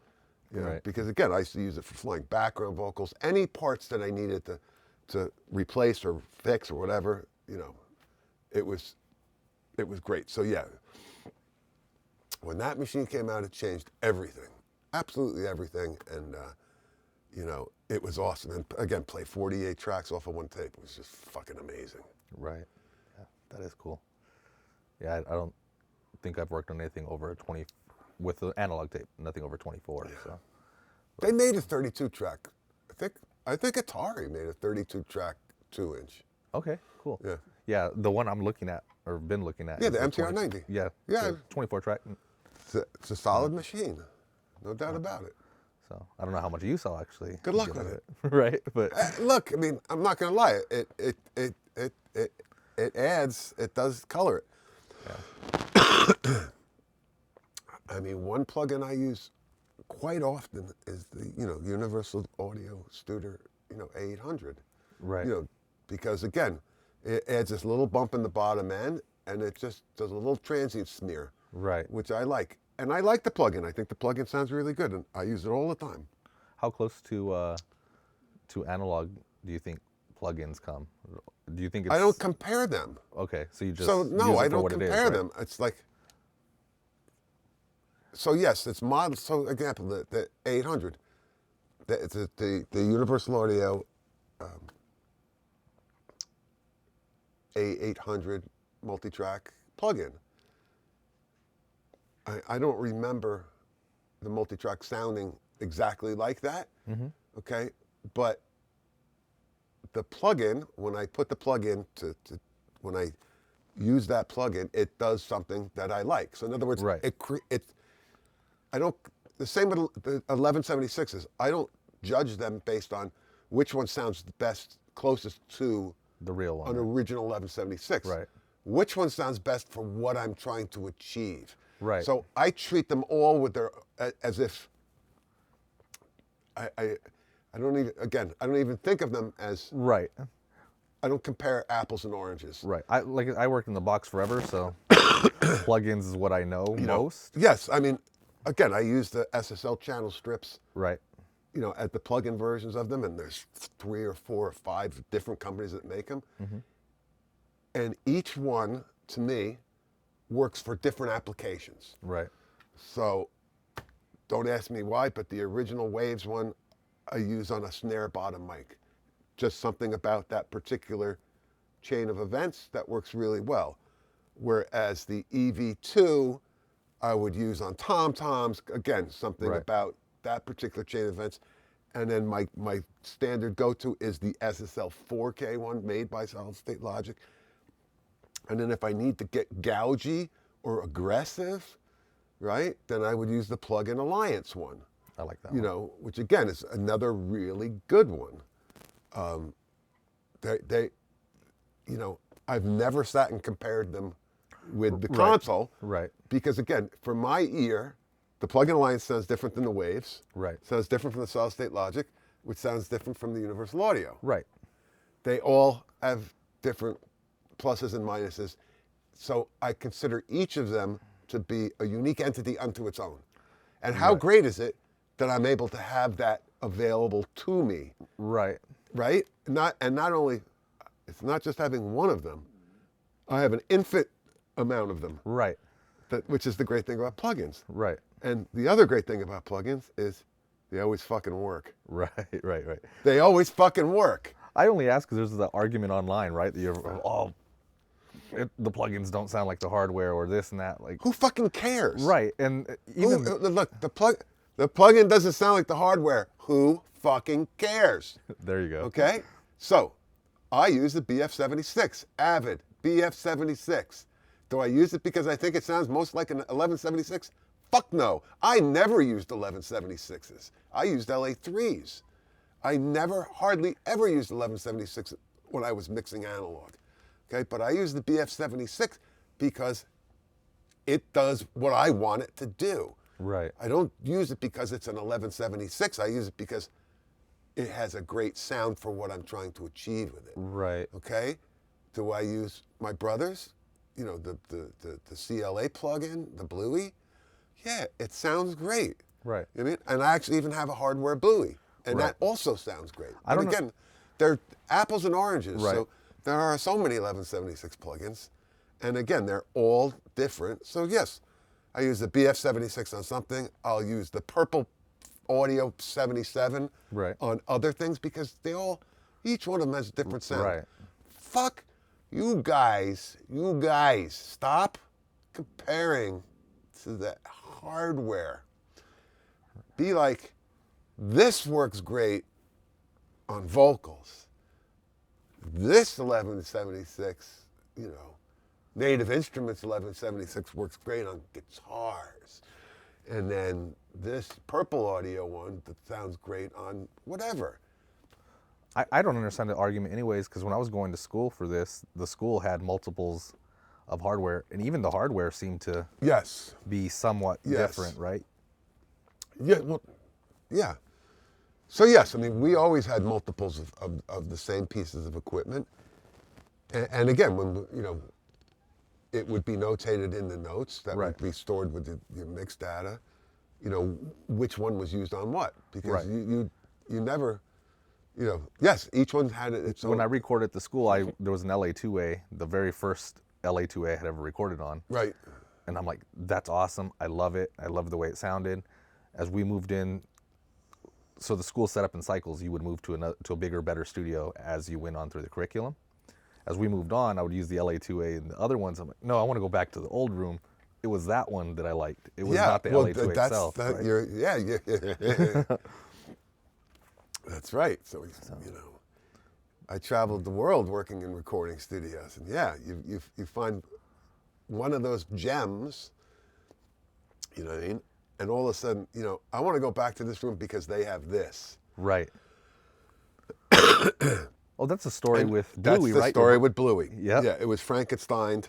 You know, Right. because again, I used to use it for flying background vocals, any parts that I needed to replace or fix or whatever, you know, it was great. So yeah, when that machine came out, it changed everything, absolutely everything, and you know, it was awesome. And again, play 48 tracks off of one tape. It was just fucking amazing. Right. Yeah, that is cool. Yeah, I don't think I've worked on anything over 20 with the analog tape. Nothing over 24. Yeah. So They made a 32 track. I think Atari made a 32 track 2-inch. okay, cool. Yeah. Yeah, the one I'm looking at or been looking at. Yeah, is the 20 MTR 90. Yeah. Yeah. the 24 track. It's a solid machine, no doubt about it. So I don't know how much you saw actually. Good luck get with out of it. Right, but Look, I mean, I'm not gonna lie. It adds. It does color it. yeah. I mean, one plugin I use quite often is the Universal Audio Studio A800. Right. You know, because again, it adds this little bump in the bottom end, and it just does a little transient smear, Right. which I like. And I like the plugin. I think the plugin sounds really good, and I use it all the time. How close to analog do you think plugins come? Do you think it's I don't compare them. okay? So you just So use no, it I for don't what it is, compare right? them. It's like, so yes, it's model. So example, the 800, the Universal Audio A800 multi-track plugin. I don't remember the multi-track sounding exactly like that. Mm-hmm. Okay, but the plugin, when I put the plugin when I use that plugin, it does something that I like. So in other words, Right. I don't, the same with the 1176s. I don't judge them based on which one sounds the best, closest to The real one. an original 1176. Right. Which one sounds best for what I'm trying to achieve. Right. So I treat them all with as if I don't even think of them as, Right. I don't compare apples and oranges. Right. I worked in the box forever, so plugins is what I know most. Yes, I mean, again, I use the SSL channel strips, Right. at the plug-in versions of them, and there's 3 or 4 or 5 different companies that make them. Mm-hmm. And each one, to me, works for different applications. Right. So don't ask me why, but the original Waves one I use on a snare bottom mic. Just something about that particular chain of events that works really well. Whereas the EV2 I would use on tom-toms, again, something Right. about that particular chain of events. And then my standard go-to is the SSL 4K one made by Solid State Logic. And then if I need to get gougy or aggressive, right, then I would use the Plug-in Alliance one, I like that one. which again is another really good one. I've never sat and compared them with the Right. console Right. because again, for my ear, the Plug-in Alliance sounds different than the Waves, Right. sounds different from the Solid State Logic, which sounds different from the Universal Audio. Right. They all have different pluses and minuses. So I consider each of them to be a unique entity unto its own. And how Right. great is it that I'm able to have that available to me, Right. right? Not only, it's not just having one of them, I have an infinite amount of them, Right. which is the great thing about plugins. Right. And the other great thing about plugins is they always fucking work. Right. Right. Right. They always fucking work. I only ask because there's the argument online, right? That the plugins don't sound like the hardware or this and that. Like, Who fucking cares? right. And even Look, the plug-in doesn't sound like the hardware. Who fucking cares? there you go. Okay? So, I use the BF76, Avid BF76. Do I use it because I think it sounds most like an 1176? Fuck no. I never used 1176s. I used LA3s. I never, hardly ever used 1176 when I was mixing analog. Okay, but I use the BF76 because it does what I want it to do. Right. I don't use it because it's an 1176. I use it because it has a great sound for what I'm trying to achieve with it. Right. Okay? Do I use my brother's? You know, the CLA plugin, the Bluey? Yeah, it sounds great. Right. You know what I mean? And I actually even have a hardware Bluey. And Right. that also sounds great. I don't And again, they're apples and oranges. Right. So there are so many 1176 plugins. And again, they're all different. So yes, I use the BF76 on something. I'll use the Purple Audio 77 Right. on other things because each one of them has a different sound. Right. Fuck you guys, stop comparing to the hardware. Be like, this works great on vocals. This 1176, you know, Native Instruments 1176 works great on guitars. And then this Purple Audio one that sounds great on whatever. I don't understand the argument anyways, because when I was going to school for this, the school had multiples of hardware, and even the hardware seemed to Yes. be somewhat Yes. different, right? Yeah, well, yeah. So yes, I mean, we always had multiples of the same pieces of equipment. And again, when, you know, it would be notated in the notes that Right. would be stored with your mix data, you know, which one was used on what. Because Right. you never, you know, yes, each one had its own. When I recorded at the school, there was an LA2A, the very first LA2A I had ever recorded on. Right. And I'm like, that's awesome. I love it. I love the way it sounded. As we moved in, so the school set up in cycles. You would move to a bigger, better studio as you went on through the curriculum. As we moved on, I would use the LA2A and the other ones. I'm like, no, I want to go back to the old room. It was that one that I liked. It was not the LA2A itself. Right? Yeah. That's right. So, you know, I traveled the world working in recording studios, and yeah, you find one of those gems, you know what I mean? And all of a sudden, you know, I want to go back to this room because they have this. Right. Oh, that's a story And with that's Bluey, the right? story with Bluey. Yep. Yeah, it was Frankenstein,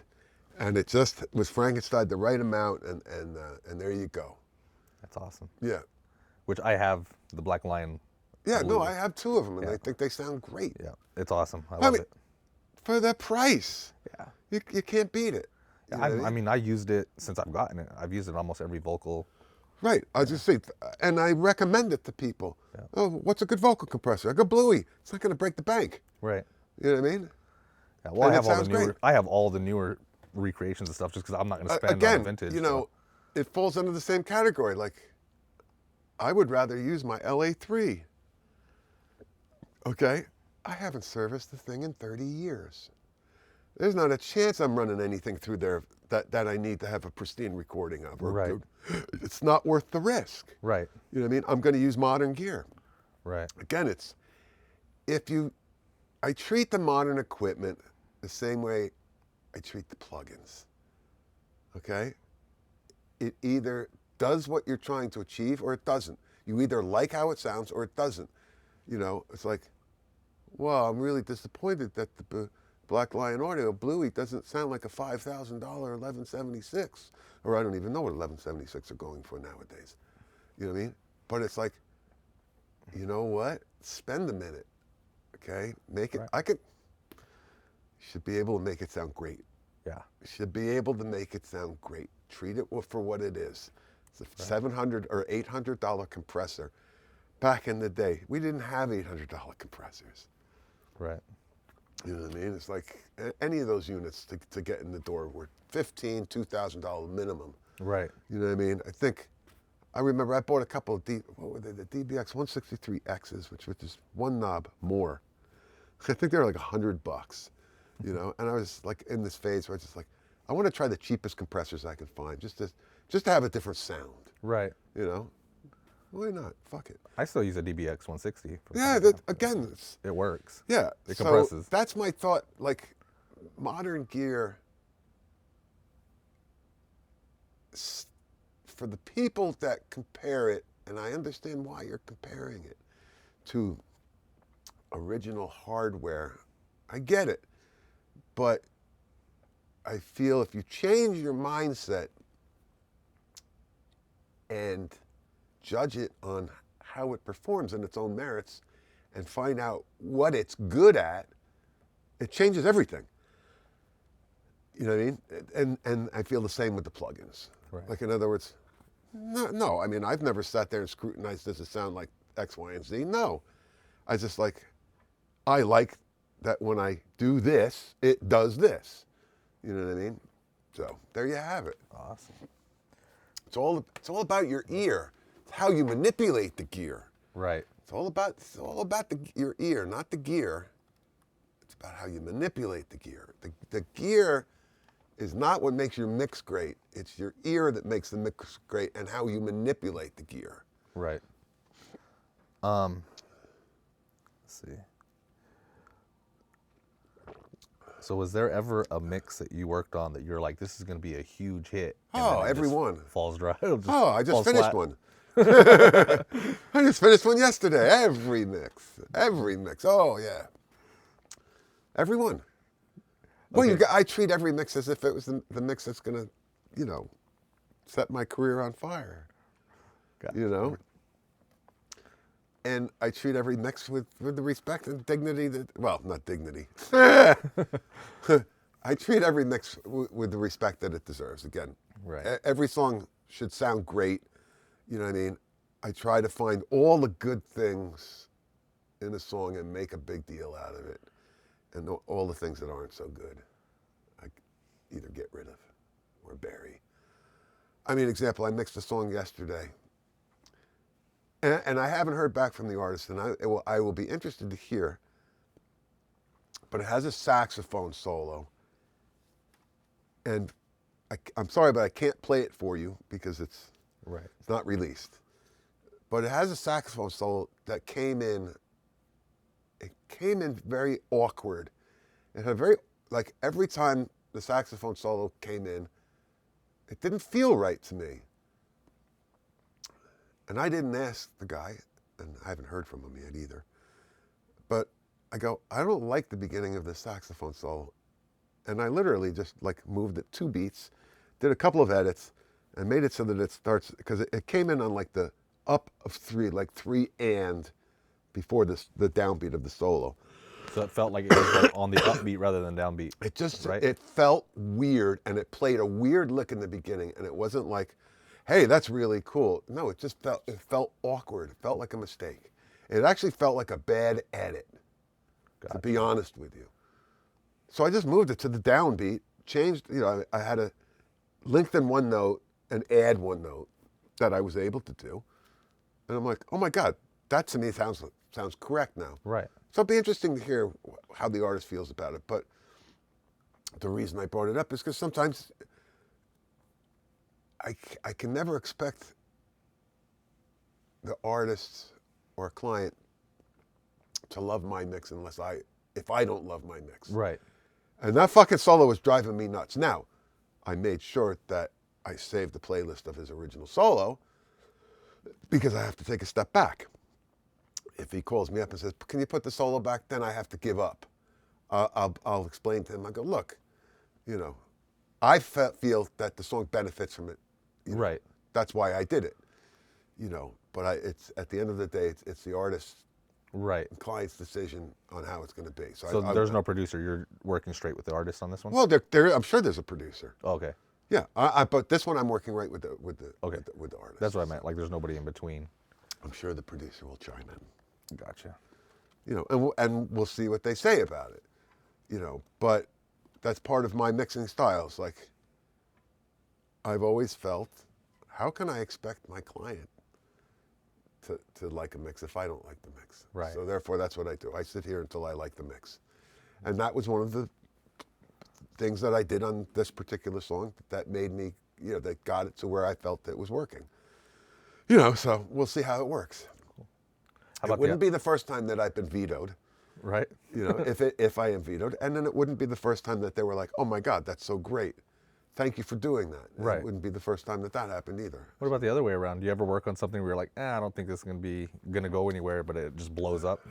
and it just was Frankenstein the right amount, and there you go. That's awesome. Yeah. Which I have the Black Lion. Yeah, no, Bluey. I have two of them, and Yeah. I think they sound great. Yeah, it's awesome. I love mean, it. For the price, Yeah. you can't beat it. You know what I mean, I used it since I've gotten it. I've used it in almost every vocal. Right, I just say, and I recommend it to people. Yeah. Oh, what's a good vocal compressor? A good Bluey. It's not going to break the bank. Right. You know what I mean? Yeah, well, And I it have all the sounds newer. great. I have all the newer recreations and stuff just because I'm not going to spend on Again, a vintage. you know, it falls under the same category. Like, I would rather use my LA3. Okay? I haven't serviced the thing in 30 years. There's not a chance I'm running anything through there that I need to have a pristine recording of. Right. It's not worth the risk. Right. You know what I mean? I'm going to use modern gear. Right. Again, I treat the modern equipment the same way I treat the plugins. Okay? It either does what you're trying to achieve or it doesn't. You either like how it sounds or it doesn't. You know, it's like, well, I'm really disappointed that the Black Lion Audio Bluey doesn't sound like a $5,000 1176. Or I don't even know what 1176 are going for nowadays. You know what I mean? But it's like, you know what? Spend a minute. Okay? Make it, Right. Should be able to make it sound great. Yeah. Should be able to make it sound great. Treat it for what it is. It's a $700 or $800 compressor. Back in the day, we didn't have $800 compressors. Right. You know what I mean? It's like any of those units to get in the door were $1,500, $2,000 minimum. Right. You know what I mean? I remember I bought a couple of what were they? The DBX 163Xs, which was just one knob more. I think they were like $100, you know. And I was like in this phase where I was just like, I want to try the cheapest compressors I can find, just to have a different sound. Right. You know, why not? Fuck it. I still use a DBX 160. Yeah, again, it works. yeah. It So compresses. that's my thought. Like modern gear, for the people that compare it, and I understand why you're comparing it to original hardware. I get it. But I feel if you change your mindset and judge it on how it performs in its own merits and find out what it's good at, it changes everything. You know what I mean? And I feel the same with the plugins. Right. Like, in other words, no, I mean, I've never sat there and scrutinized, does it sound like X, Y, and Z? No. I just I like that when I do this, it does this. You know what I mean? So there you have it. Awesome. It's all about your ear. It's how you manipulate the gear. Right. It's all about your ear, not the gear. It's about how you manipulate the gear. The gear is not what makes your mix great. It's your ear that makes the mix great and how you manipulate the gear. Right. Let's see. So was there ever a mix that you worked on that you're like, this is going to be a huge hit? And Oh, then it every just one. Falls dry. I just finished flat? one. I just finished one yesterday. Every mix. Oh, yeah. Every one. Well, Okay. I treat every mix as if it was the mix that's going to, set my career on fire. Got You know? And I treat every mix with the respect and dignity not dignity. I treat every mix with the respect that it deserves. Again, Right. every song should sound great. You know what I mean? I try to find all the good things in a song and make a big deal out of it. And all the things that aren't so good, I either get rid of or bury. I mean, example, I mixed a song yesterday. And I haven't heard back from the artist, and I will be interested to hear. But it has a saxophone solo. And I'm sorry, but I can't play it for you because it's not released. But it has a saxophone solo that came in very awkward. It had every time the saxophone solo came in, it didn't feel right to me. And I didn't ask the guy, and I haven't heard from him yet either. But I go, I don't like the beginning of the saxophone solo. And I literally just moved it 2 beats, did a couple of edits, and made it so that it starts, because it came in on the up of 3, 3 and before the downbeat of the solo. So it felt like it was on the upbeat rather than downbeat. It just, right? it felt weird, and it played a weird lick in the beginning, and it wasn't like, hey, that's really cool. No, it felt awkward. It felt like a mistake. It actually felt like a bad edit, to be honest with you. So I just moved it to the downbeat, changed, I had to lengthen one note and add one note that I was able to do. And I'm like, oh my God, that to me sounds correct now. Right. So it'd be interesting to hear how the artist feels about it. But the reason I brought it up is because sometimes I can never expect the artist or client to love my mix if I don't love my mix. Right. And that fucking solo was driving me nuts. Now, I made sure that I saved the playlist of his original solo because I have to take a step back. If he calls me up and says, can you put the solo back? Then I have to give up. I'll explain to him. I go, look, I feel that the song benefits from it. Right. That's why I did it. But it's at the end of the day, it's the artist's Right. client's decision on how it's going to be. So there's no producer. You're working straight with the artist on this one? Well, I'm sure there's a producer. Oh, okay. Yeah, but this one I'm working right with the artist. That's what I meant. There's nobody in between. I'm sure the producer will chime in. Gotcha. And we'll see what they say about it. But that's part of my mixing styles. I've always felt, how can I expect my client to like a mix if I don't like the mix? Right. So therefore, that's what I do. I sit here until I like the mix. And that was one of the things that I did on this particular song that made me, that got it to where I felt it was working. So we'll see how it works. Cool. How about it wouldn't be the first time that I've been vetoed. Right. If I am vetoed, and then it wouldn't be the first time that they were like, "Oh my God, that's so great! Thank you for doing that." Right. It wouldn't be the first time that happened either. What about the other way around? Do you ever work on something where you're like, I don't think this is gonna go anywhere, but it just blows up?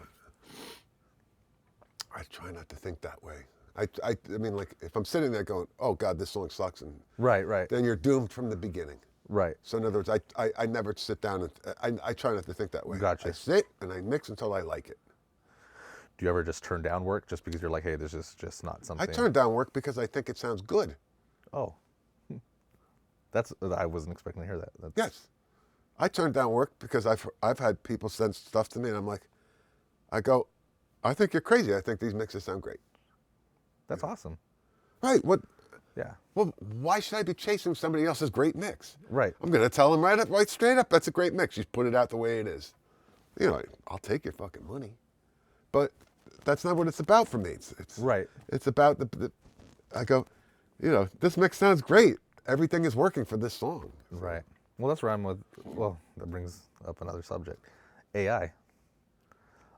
I try not to think that way. I mean, like, if I'm sitting there going, oh, God, this song sucks, and Right. then you're doomed from the beginning. Right. So in other words, I never sit down and I try not to think that way. Gotcha. I sit and I mix until I like it. Do you ever just turn down work just because you're like, hey, this is just not something? I turn down work because I think it sounds good. Oh. I wasn't expecting to hear that. That's, Yes. I turn down work because I've had people send stuff to me and I'm like, I go, I think you're crazy. I think these mixes sound great. That's awesome. Right. What? Yeah. Well, why should I be chasing somebody else's great mix? Right. I'm going to tell them right straight up, that's a great mix. You put it out the way it is. You know, I'll take your fucking money. But that's not what it's about for me. It's Right. It's about I go, you know, this mix sounds great. Everything is working for this song. Right. Well, that's where I'm with. Well, that brings up another subject, AI.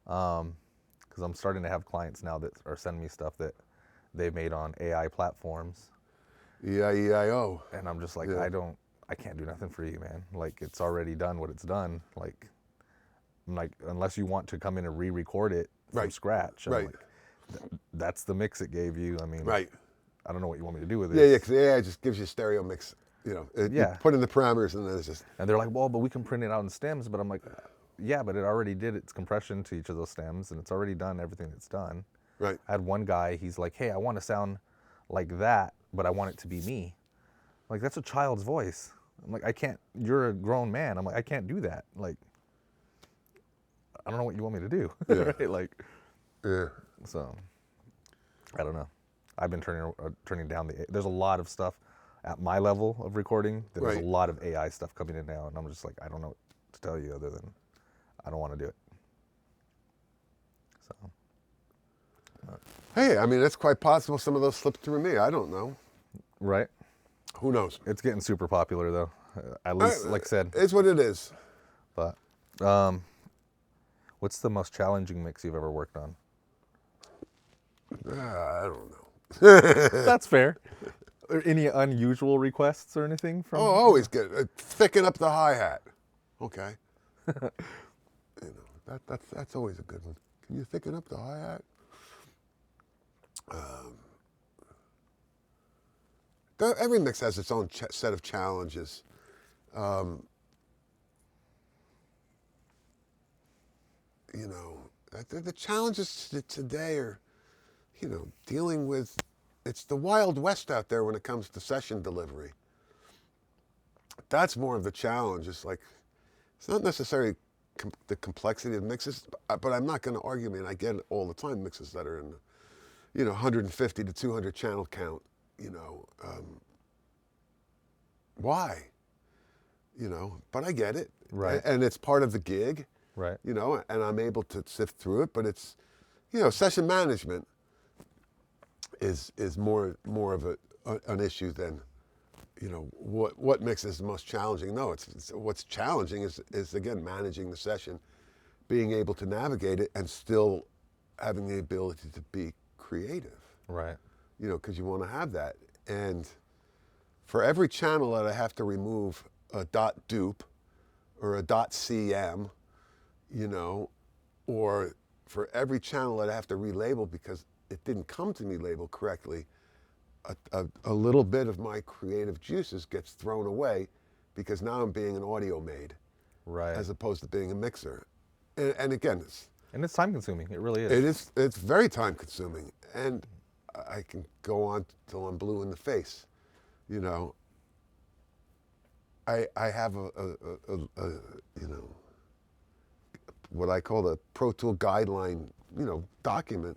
Because I'm starting to have clients now that are sending me stuff that they've made on AI platforms, E-I-E-I-O. and I'm just like, Yeah. I can't do nothing for you, man. Like, it's already done what it's done. Like, I'm like, unless you want to come in and re-record it from Right. scratch. I'm Right. like, that's the mix it gave you. I mean, Right. I don't know what you want me to do with Yeah, it. yeah, because AI just gives you a stereo mix. You know, you Yeah. put in the parameters and then it's just, And they're like, well, but we can print it out in stems. But I'm like, yeah, but it already did its compression to each of those stems, and it's already done everything it's done. right. I had one guy, he's like, hey, I want to sound like that, but I want it to be me. Like, that's a child's voice. I'm like, I can't, you're a grown man. I'm like, I can't do that. Like, I don't know what you want me to do. Yeah. Right? Like, Yeah. so, I don't know. I've been turning down there's a lot of stuff at my level of recording. There's Right. a lot of AI stuff coming in now, and I'm just like, I don't know what to tell you other than I don't want to do it. So, Hey, I mean, it's quite possible some of those slipped through me. I don't know. right. Who knows? It's getting super popular though. At least, like I said. It's what it is. But, what's the most challenging mix you've ever worked on? I don't know. That's fair. Any unusual requests or anything from? Oh, always good. Thicken up the hi-hat. Okay. You know, that's always a good one. Can you thicken up the hi-hat? Every mix has its own set of challenges. You know, the challenges today are, you know, dealing with, it's the Wild West out there when it comes to session delivery. That's more of the challenge. It's like, it's not necessarily the complexity of mixes, but I'm not going to argue, man, I get it all the time, mixes that are in the, you know, 150 to 200 channel count, you know. Why? You know, but I get it. Right. And it's part of the gig. Right. You know, and I'm able to sift through it, but it's, you know, session management is more of an issue than, you know, what mix is the most challenging. No, it's what's challenging is again managing the session, being able to navigate it and still having the ability to be creative. Right. You know, because you want to have that. And for every channel that I have to remove a .dupe or a .cm, you know, or for every channel that I have to relabel because it didn't come to me labeled correctly, a little bit of my creative juices gets thrown away because now I'm being an audio maid, Right. as opposed to being a mixer. And again, And it's time consuming. It really is. it's very time consuming, and I can go on till I'm blue in the face, you know. I have a you know, what I call the Pro Tool guideline, you know, document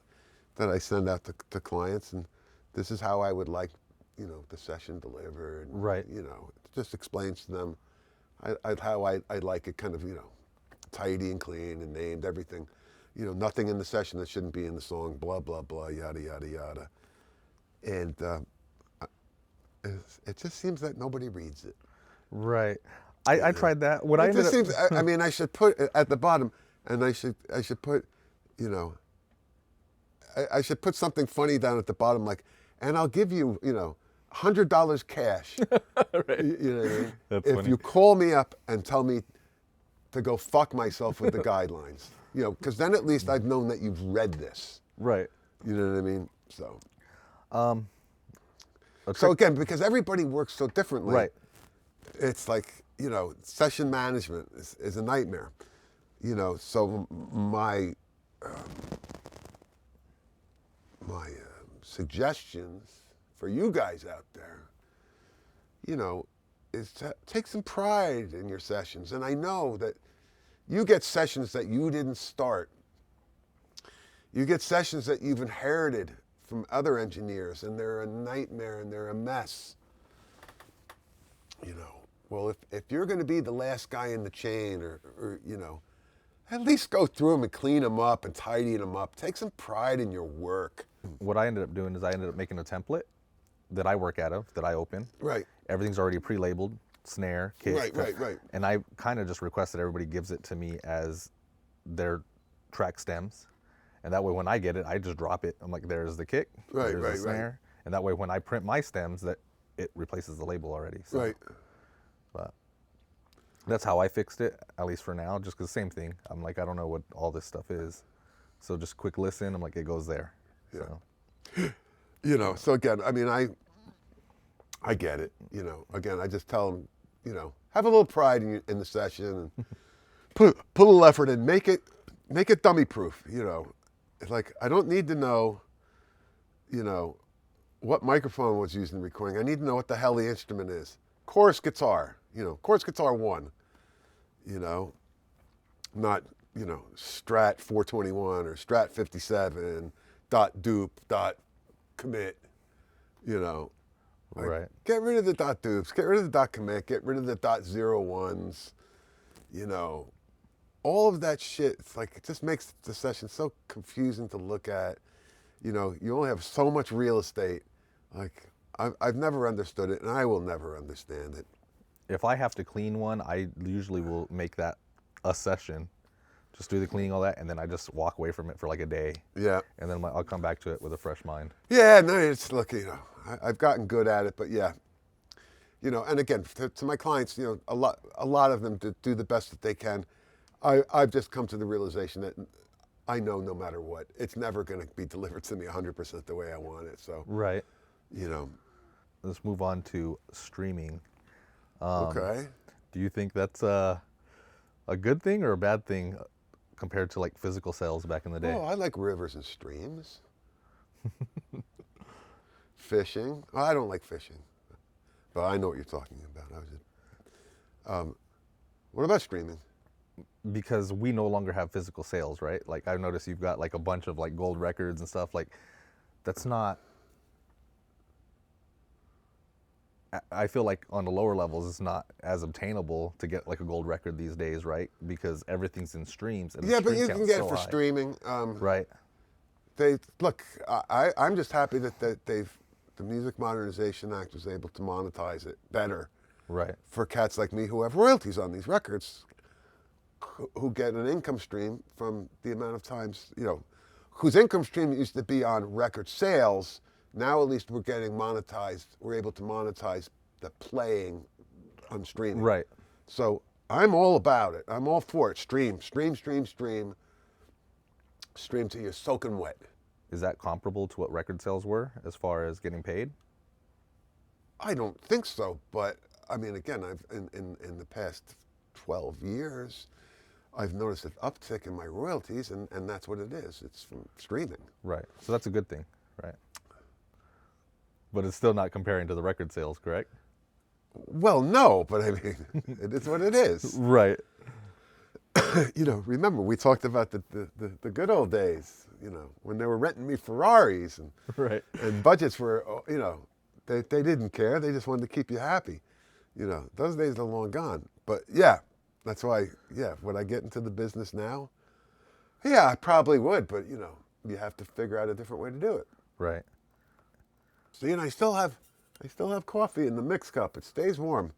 that I send out to clients, and this is how I would like, you know, the session delivered. Right. You know, it just explains to them how I'd like it kind of, you know, tidy and clean and named, everything. You know, nothing in the session that shouldn't be in the song, blah, blah, blah, yada, yada, yada. And it just seems that nobody reads it. Right. I tried that. What I It ended just up, seems, I mean, I should put it at the bottom, and I should put, you know, I should put something funny down at the bottom, like, and I'll give you, you know, $100 cash. Right. You know what I mean? That's if funny. you call me up and tell me to go fuck myself with the guidelines, you know, because then at least I've known that you've read this. Right. You know what I mean? So. A So trick- again, because everybody works so differently, right. it's like, session management is a nightmare. So my suggestions for you guys out there, is to take some pride in your sessions. And I know that you get sessions that you didn't start. You get sessions that you've inherited from other engineers, and they're a nightmare and they're a mess. Well, if you're going to be the last guy in the chain, or at least go through them and clean them up and tidy them up. Take some pride in your work. What I ended up doing is I ended up making a template that I work out of, that I open. Right. Everything's already pre-labeled, snare, kick. Right. And I kind of just request that everybody gives it to me as their track stems. And that way when I get it, I just drop it. I'm like, there's the kick, there's the snare. And that way when I print my stems, that it replaces the label already. So. Right. But that's how I fixed it, at least for now, just because same thing. I'm like, I don't know what all this stuff is. So just quick listen, I'm like, it goes there. Yeah. So. So again, I mean, I get it. Again, I just tell them, have a little pride in the session and put a little effort in, make it dummy proof. It's like, I don't need to know, what microphone was used in the recording. I need to know what the hell the instrument is. Chorus guitar, chorus guitar 1, not, Strat 421 or Strat 57, dot dupe, dot commit, Like, Right. Get rid of the dot dupes, get rid of the dot commit, get rid of the dot 01s, all of that shit. It's like, it just makes the session so confusing to look at. You only have so much real estate. Like, I've never understood it, and I will never understand it. If I have to clean one, I usually will make that a session. Just do the cleaning, all that, and then I just walk away from it for like a day. Yeah. And then I'll come back to it with a fresh mind. Yeah, no, it's, look, I've gotten good at it, but yeah. And again, to my clients, a lot of them do the best that they can. I've just come to the realization that I know no matter what, it's never going to be delivered to me 100% the way I want it. So, Right. Let's move on to streaming. Okay. Do you think that's a good thing or a bad thing compared to like physical sales back in the day? Oh, I like rivers and streams. Fishing. Oh, I don't like fishing, but I know what you're talking about. What about streaming? Because we no longer have physical sales, right? Like I've noticed you've got like a bunch of like gold records and stuff. Like that's not. I feel like on the lower levels, it's not as obtainable to get like a gold record these days, right? Because everything's in streams. And Yeah, the but stream you count's can get so it for high. streaming. Right. I'm just happy that the Music Modernization Act was able to monetize it better. Right. For cats like me who have royalties on these records, who get an income stream from the amount of times, whose income stream used to be on record sales. Now at least we're getting monetized. We're able to monetize the playing on streaming. Right. So I'm all about it. I'm all for it. Stream. Stream till you're soaking wet. Is that comparable to what record sales were as far as getting paid? I don't think so, but I mean, again, I've in the past 12 years, I've noticed an uptick in my royalties, and that's what it is. It's from streaming. Right. So that's a good thing, right? But it's still not comparing to the record sales, correct? Well, no, but I mean, it is what it is. Right. Remember, we talked about the good old days, when they were renting me Ferraris and Right. and budgets were, they didn't care. They just wanted to keep you happy. Those days are long gone. But yeah, that's why, would I get into the business now? Yeah, I probably would, but you have to figure out a different way to do it. Right. So, I still have coffee in the mix cup. It stays warm.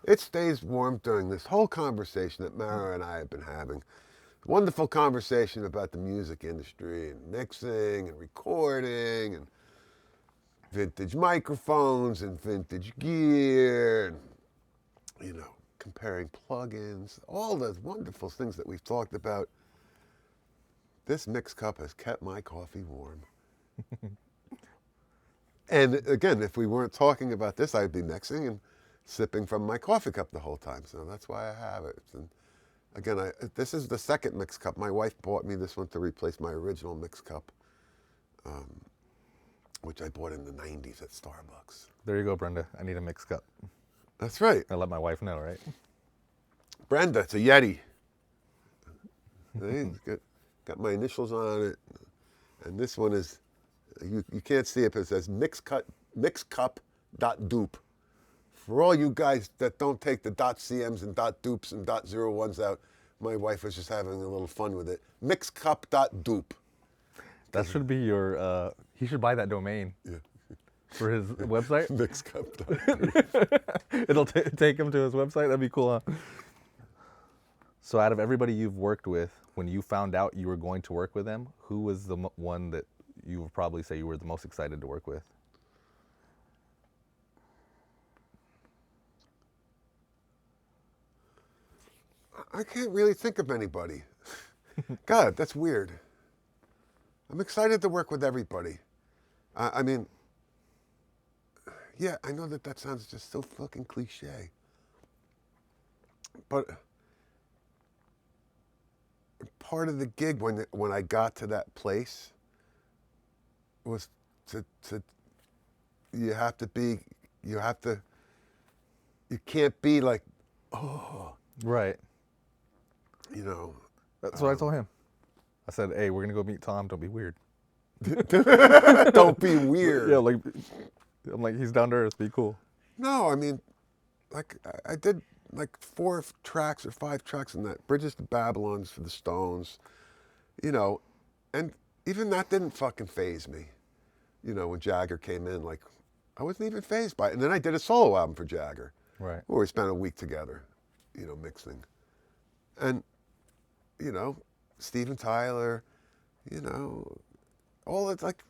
It stays warm during this whole conversation that Mario and I have been having. Wonderful conversation about the music industry and mixing and recording and vintage microphones and vintage gear and, comparing plugins, all those wonderful things that we've talked about. This mix cup has kept my coffee warm. And again, if we weren't talking about this, I'd be mixing and sipping from my coffee cup the whole time. So that's why I have it. And again, this is the second mix cup. My wife bought me this one to replace my original mix cup, which I bought in the 90s at Starbucks. There you go, Brenda. I need a mixed cup. That's right. I let my wife know, right? Brenda, it's a Yeti. It's got my initials on it. And this one is, you can't see it, but it says mixcup.dupe. For all you guys that don't take the .cms and .dupes and .01s out, my wife was just having a little fun with it. Mixcup.dupe. That should be your, he should buy that domain. Yeah. For his website. Mixcup.dupe. It'll take him to his website. That'd be cool, huh? So out of everybody you've worked with, when you found out you were going to work with them, who was the one that you would probably say you were the most excited to work with? I can't really think of anybody. God, that's weird. I'm excited to work with everybody. I mean, yeah, I know that sounds just so fucking cliche. But part of the gig when I got to that place was to you can't be like, oh, Right. you know. That's what I told him. I said, hey, we're going to go meet Tom. Don't be weird. Don't be weird. Yeah, like, I'm like, he's down to earth. Be cool. No, I mean, like, I did like 4 tracks or 5 tracks in that. Bridges to Babylon's for the Stones, you know, and even that didn't fucking faze me. You know, when Jagger came in, like, I wasn't even fazed by it. And then I did a solo album for Jagger. Right. Where we spent a week together, you know, mixing. And, you know, Steven Tyler, you know, it's like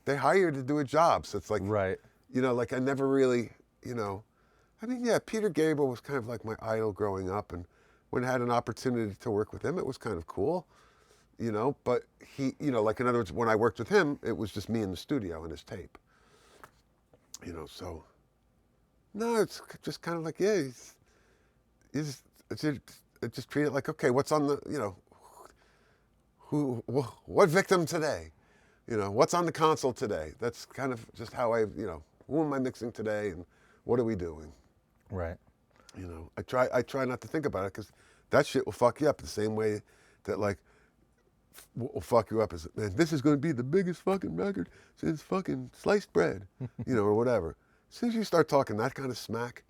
they hire you to do a job. So it's like, Right. you know, like I never really, you know, I mean, yeah, Peter Gabriel was kind of like my idol growing up. And when I had an opportunity to work with him, it was kind of cool, you know, but he, you know, like in other words, when I worked with him, it was just me in the studio and his tape, you know, so no, it's just kind of like, yeah, you just treat it like, okay, what's on the, you know, what victim today? You know, what's on the console today? That's kind of just how you know, who am I mixing today and what are we doing? Right. You know, I try not to think about it because that shit will fuck you up the same way that like will fuck you up as, man, this is going to be the biggest fucking record since fucking sliced bread, you know, or whatever. As soon as you start talking that kind of smack,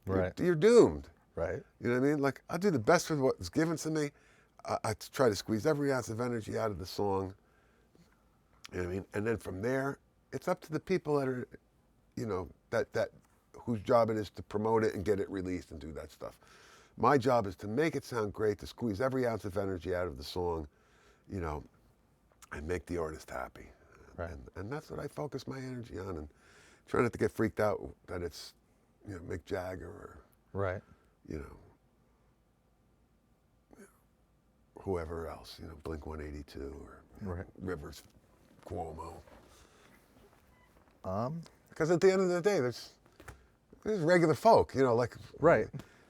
Right. you're doomed. Right. You know what I mean? Like, I'll do the best with what's given to me. I try to squeeze every ounce of energy out of the song. You know what I mean? And then from there, it's up to the people that are, you know, that whose job it is to promote it and get it released and do that stuff. My job is to make it sound great, to squeeze every ounce of energy out of the song, you know, and make the artist happy. Right. And that's what I focus my energy on, and try not to get freaked out that it's, you know, Mick Jagger or, Right. you know, whoever else, you know, Blink-182 or Right. Rivers Cuomo. Um. Because at the end of the day, there's regular folk, you know, like, Right.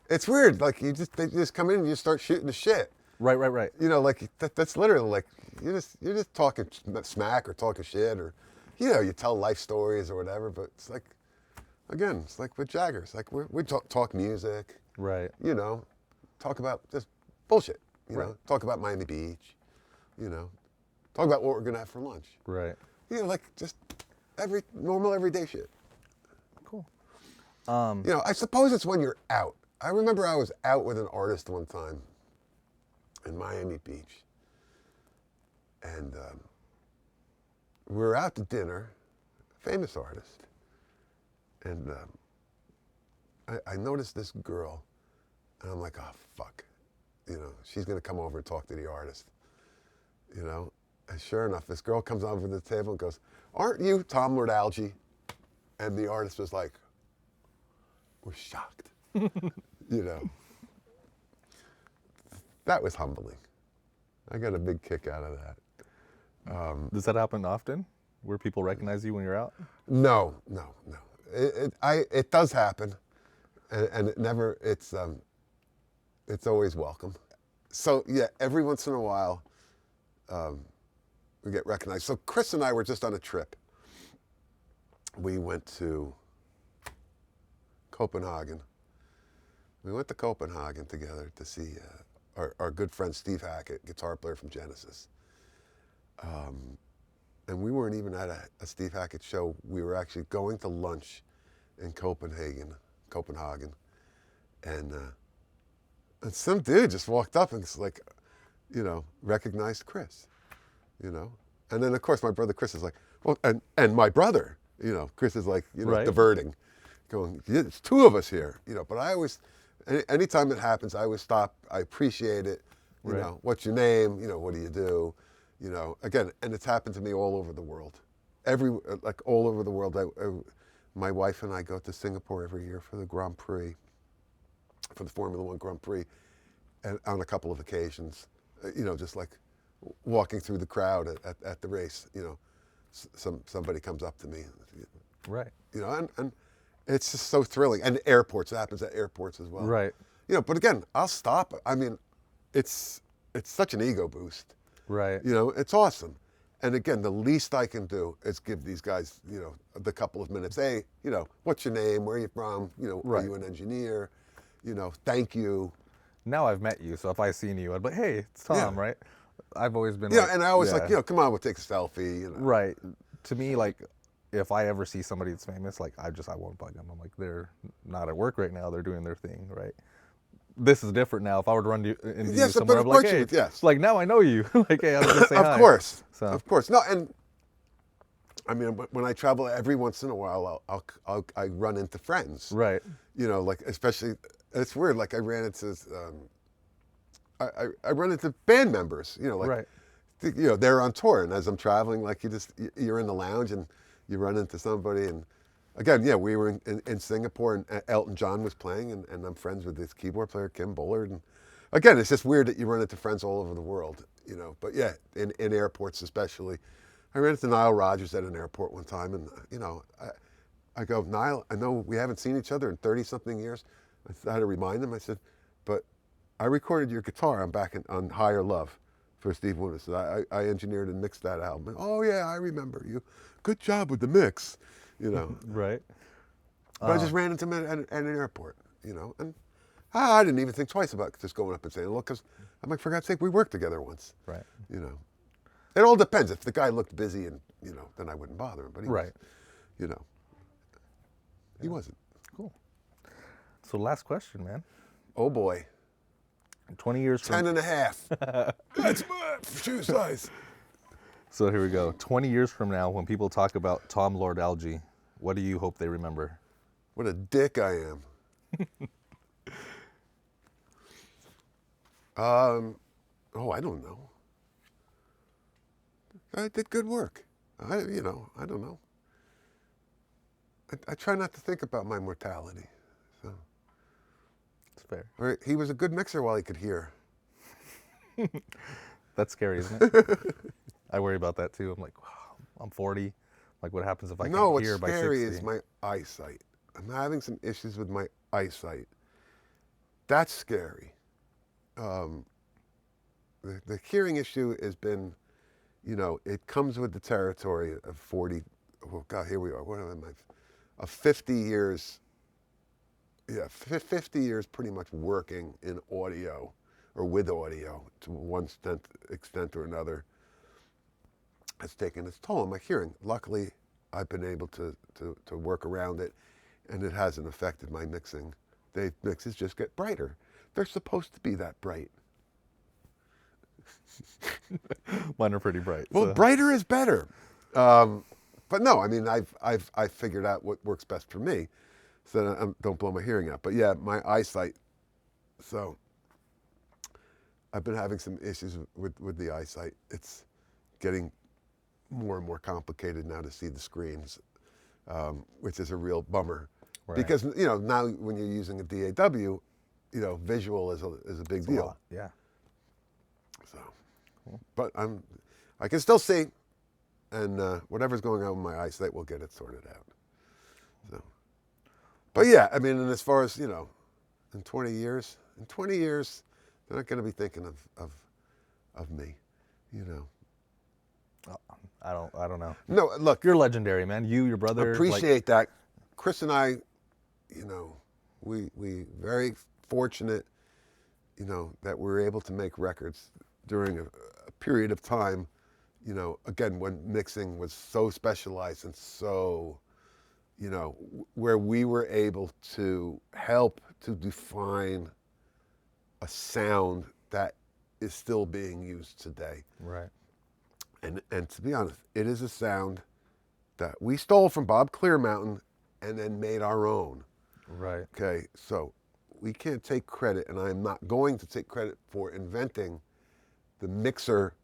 it's weird. Like they just come in and you start shooting the shit. Right. Right. Right. You know, like that's literally like you're just talking smack or talking shit or, you know, you tell life stories or whatever. But it's like, again, it's like with Jagger. It's like we talk music. Right. You know, talk about just bullshit. You Right. know, talk about Miami Beach. You know, talk about what we're gonna have for lunch. Right. You know, like just normal everyday shit. Cool. You know, I suppose it's when you're out. I remember I was out with an artist one time in Miami Beach, and we were out to dinner, famous artist, and I noticed this girl, and I'm like, oh fuck, you know, she's gonna come over and talk to the artist, you know, and sure enough, this girl comes over to the table and goes, aren't you Tom Lord-Alge? And the artist was like, we're shocked. You know, that was humbling. I got a big kick out of that. Does that happen often, where people recognize you when you're out? No. It does happen, and it never. It's always welcome. So yeah, every once in a while, we get recognized. So Chris and I were just on a trip. We went to Copenhagen. We went to Copenhagen together to see our good friend Steve Hackett, guitar player from Genesis. And we weren't even at a Steve Hackett show. We were actually going to lunch in Copenhagen, and some dude just walked up and was like, recognized Chris, And then of course my brother Chris is like, well, and my brother, Chris is like, Right. diverting, going, yeah, it's two of us here, But I always, anytime it happens, I always stop. I appreciate it. Right. What's your name? What do you do? Again, and it's happened to me all over the world. All over the world. My wife and I go to Singapore every year for the Grand Prix, for the Formula One Grand Prix, and on a couple of occasions, just like walking through the crowd at the race, somebody comes up to me, Right. And it's just so thrilling. And airports, it happens at airports as well. Right. But again, I'll stop. I mean, it's such an ego boost. Right. It's awesome. And again, the least I can do is give these guys, the couple of minutes. Hey, what's your name? Where are you from? Are you an engineer? Thank you. Now I've met you, so if I seen you, I'd be like, hey, it's Tom, Yeah. right? I've always been And I always come on, we'll take a selfie. Right. To me, like, if I ever see somebody that's famous, like, I won't bug them. I'm like, they're not at work right now. They're doing their thing, right? This is different now. If I were to run into you somewhere, I'm like, hey, yes. like, now I know you. Like, hey, I was going to say hi. Of course. So. Of course. No, and I mean, when I travel, every once in a while, I run into friends. Right. Like, especially, it's weird, like I ran into, I run into band members, like, Right. They're on tour, and as I'm traveling, like you're in the lounge and you run into somebody, and again, yeah, we were in Singapore, and Elton John was playing, and I'm friends with this keyboard player, Kim Bullard, and again, it's just weird that you run into friends all over the world, but yeah, in airports especially. I ran into Nile Rodgers at an airport one time, and I go, Nile, I know we haven't seen each other in 30-something years. I had to remind him. I said, but I recorded your guitar. I'm back on Higher Love for Steve Wonder. So I engineered and mixed that album. Oh yeah, I remember you. Good job with the mix, Right. But I just ran into him at an airport, and I didn't even think twice about just going up and saying, look, because I'm like, for God's sake, we worked together once. Right. It all depends. If the guy looked busy and, then I wouldn't bother him. But he Right. was, he wasn't. Cool. So last question, man. Oh boy. 20 years from 10 and a half. That's my shoe size. So here we go. 20 years from now, when people talk about Tom Lord-Alge, what do you hope they remember? What a dick I am. I don't know. I did good work. I don't know. I try not to think about my mortality. So. It's fair. Or he was a good mixer while he could hear. That's scary, isn't it? I worry about that too. I'm like, wow, I'm 40. Like, what happens if I can't hear by 60? No, what's scary is my eyesight. I'm having some issues with my eyesight. That's scary. The hearing issue has been, it comes with the territory of 40. Oh God, here we are. What am I? Of 50 years. Yeah, 50 years pretty much working in audio or with audio to one extent or another. It's taken its toll on my hearing. Luckily, I've been able to work around it, and it hasn't affected my mixing. The mixes just get brighter. They're supposed to be that bright. Mine are pretty bright. Well, so. Brighter is better. But no, I mean, I've figured out what works best for me, so that I don't blow my hearing out. But yeah, my eyesight. So I've been having some issues with the eyesight. It's getting more and more complicated now to see the screens, which is a real bummer. Right. Because now when you're using a DAW, visual is a big deal. Yeah. So, but I can still see, and whatever's going on with my eyesight, we'll get it sorted out. So, but yeah, I mean, and as far as, you know, in 20 years, they're not going to be thinking of me, you know. I don't know. No, look, You're legendary, man. You, your brother. appreciate that. Chris and I, you know, we very fortunate, you know, that we were able to make records during a period of time, you know, again, when mixing was so specialized and so, you know, where we were able to help to define a sound that is still being used today. Right. And to be honest, it is a sound that we stole from Bob Clearmountain and then made our own. Right. Okay, so we can't take credit, and I'm not going to take credit for inventing the mixer,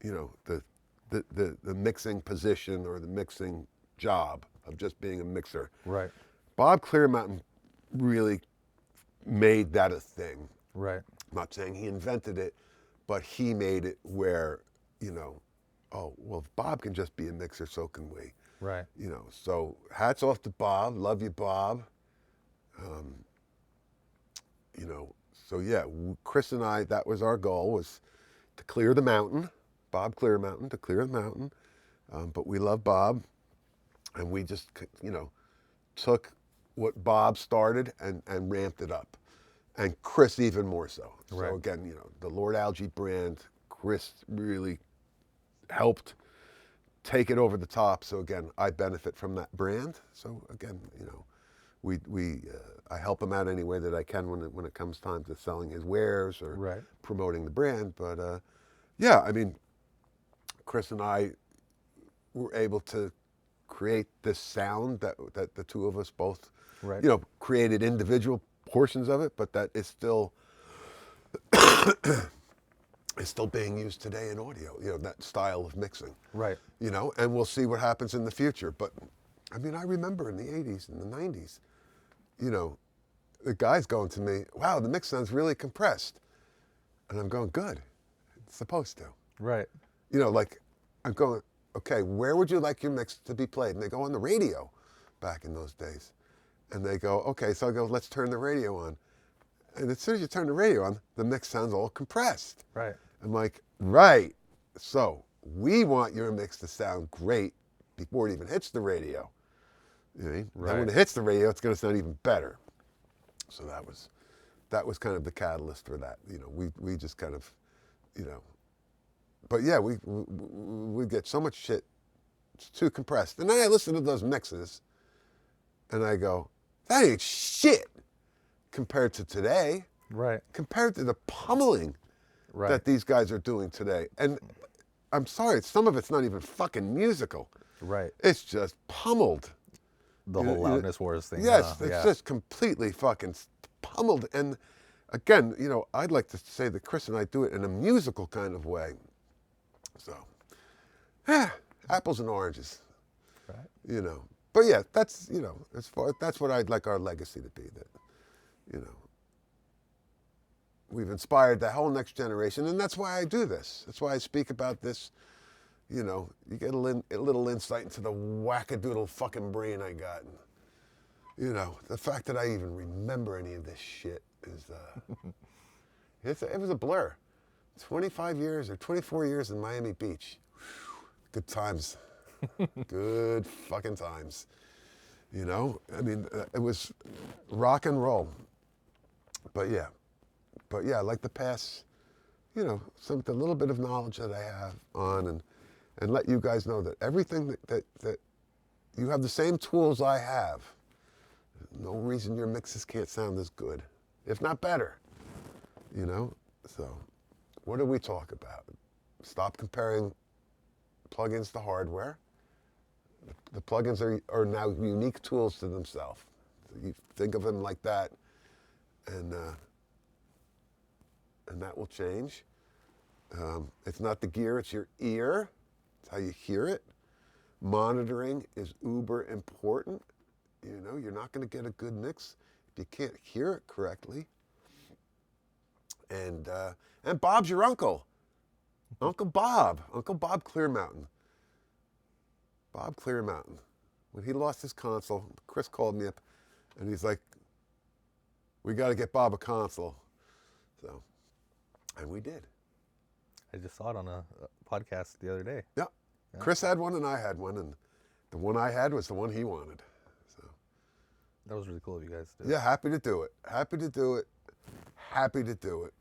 you know, the mixing position or the mixing job of just being a mixer. Right. Bob Clearmountain really made that a thing. Right. I'm not saying he invented it, but he made it where, you know, oh, well, if Bob can just be a mixer, so can we. Right. You know, so hats off to Bob. Love you, Bob. You know, so yeah, Chris and I, that was our goal, was to clear the mountain, Bob Clearmountain, to clear the mountain. But we love Bob, and we just, you know, took what Bob started and ramped it up. And Chris even more so. Right. So again, you know, the Lord-Alge brand, Chris really helped take it over the top. So again, I benefit from that brand. So again, you know, I help him out any way that I can when it comes time to selling his wares or Right. promoting the brand. But yeah, I mean, Chris and I were able to create this sound that the two of us both, Right. you know, created individual portions of it, but that is still is still being used today in audio, you know, that style of mixing. Right. You know, and we'll see what happens in the future. But I mean, I remember in the 80s and the 90s, you know, the guys going to me, wow, the mix sounds really compressed. And I'm going, good, it's supposed to. Right. You know, like, I'm going, okay, where would you like your mix to be played? And they go, on the radio, back in those days. And they go, okay, so I go, let's turn the radio on. And as soon as you turn the radio on, the mix sounds all compressed. Right. I'm like, right. So we want your mix to sound great before it even hits the radio. You know what I mean? Right. And when it hits the radio, it's going to sound even better. So that was kind of the catalyst for that. You know, we just kind of, you know, but yeah, we get so much shit. It's too compressed. And then I listen to those mixes and I go, that ain't shit compared to today, Right. compared to the pummeling Right. that these guys are doing today. And I'm sorry, some of it's not even fucking musical. Right. It's just pummeled. The You whole know, loudness wars thing. Yes, it's yeah. just completely fucking pummeled. And again, you know, I'd like to say that Chris and I do it in a musical kind of way. So, apples and oranges. Right. You know. But yeah, that's, you know, that's what I'd like our legacy to be, that, you know, we've inspired the whole next generation, and that's why I do this. That's why I speak about this. You know, you get a little insight into the wackadoodle fucking brain I got. And, you know, the fact that I even remember any of this shit is, it was a blur. 25 years or 24 years in Miami Beach. Whew, good times. Good fucking times. You know, I mean, it was rock and roll. But yeah, I'd like to pass, you know, the little bit of knowledge that I have on and let you guys know that everything that you have the same tools I have. No reason your mixes can't sound as good, if not better. You know, so what do we talk about? Stop comparing plugins to hardware. The plugins are now unique tools to themselves. So you think of them like that, and that will change. It's not the gear, it's your ear. It's how you hear it. Monitoring is uber important. You know, you're not going to get a good mix if you can't hear it correctly. And Bob's your uncle. Uncle Bob Clearmountain. Bob Clearmountain. When he lost his console, Chris called me up, and he's like, "We got to get Bob a console." So, and we did. I just saw it on a podcast the other day. Yeah. Chris had one, and I had one, and the one I had was the one he wanted. So That was really cool of you guys to do. yeah, happy to do it. Happy to do it. Happy to do it.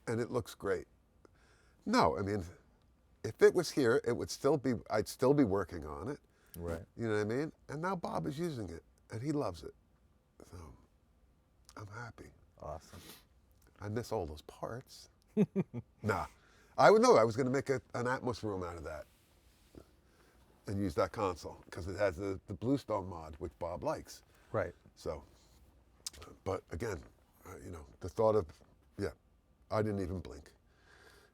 And it looks great. No, I mean, if it was here, it would still be, I'd still be working on it. Right. You know what I mean? And now Bob is using it, and he loves it. So I'm happy. Awesome. I miss all those parts. Nah. I would know. I was going to make an Atmos room out of that and use that console because it has the Bluestone mod, which Bob likes. Right. So, but again, you know, the thought of, yeah, I didn't even blink.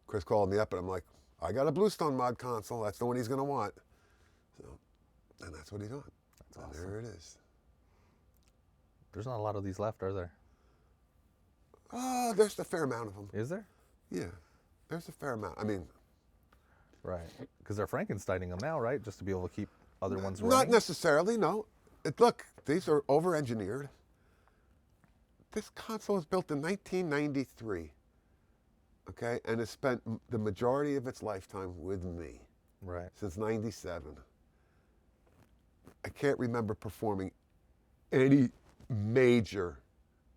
Chris called me up, and I'm like, I got a Bluestone mod console. That's the one he's going to want. So, and that's what he's on. That's awesome. There it is. There's not a lot of these left, are there? There's a fair amount of them. Is there? Yeah, there's a fair amount. I mean, right. Because they're Frankensteining them now, right? Just to be able to keep other ones not running? necessarily, no. Look, these are over-engineered. This console was built in 1993, okay? And it spent the majority of its lifetime with me. Right. Since 97. I can't remember performing any major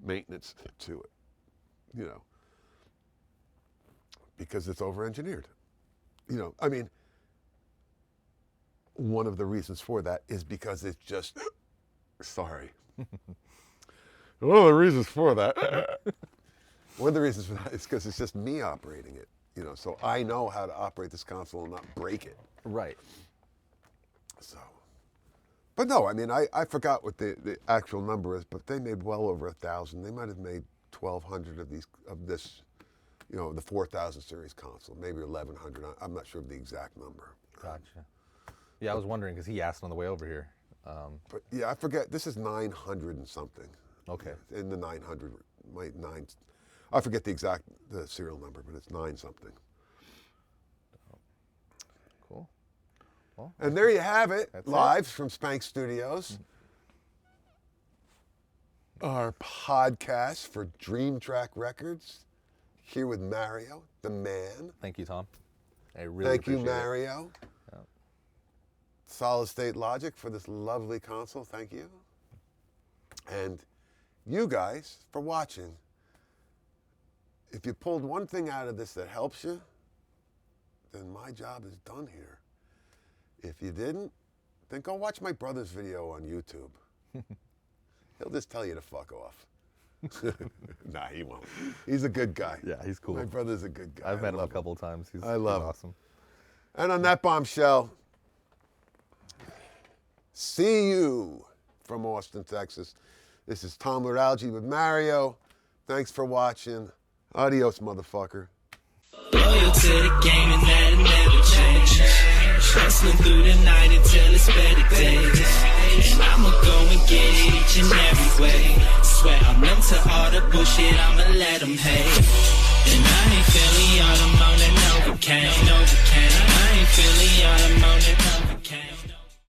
maintenance to it, you know, because it's over-engineered. You know, I mean, one of the reasons for that is because it's just, sorry. One of the reasons for that, one of the reasons for that is because it's just me operating it, you know, so I know how to operate this console and not break it. Right. So, but no, I mean, I forgot what the actual number is, but they made well over 1,000. They might have made 1,200 of this, you know, the 4,000 series console, maybe 1,100. I'm not sure of the exact number. Gotcha. Yeah, I was wondering because he asked on the way over here. But yeah, I forget. This is 900 and something. Okay. In the 900, I forget the serial number, but it's 9 something. Cool. Well, And there you have it, That's live from Spank Studios. Our podcast for Dream Track Records, here with Mario, the man. thank you, Tom. I really Thank you, appreciate it. Mario. Yeah. Solid State Logic for this lovely console. Thank you. And you guys for watching. If you pulled one thing out of this that helps you, then my job is done here. If you didn't, then go watch my brother's video on YouTube. He'll just tell you to fuck off. Nah, he won't. He's a good guy. Yeah, he's cool. My brother's a good guy. I've met him a love couple of times. He's I love him. awesome. And on that bombshell, see you from Austin, Texas. This is Tom Lord-Alge with Mario. Thanks for watching. Adios, motherfucker. Loyal to the game and that'll never change. Hustling through the night until it's better days. And I'ma go and get it each and every way. Swear I'm numb to all the bullshit, I'ma let them hate. And I ain't feeling all the moaning, Novocaine. I ain't feeling all the moaning, Novocaine.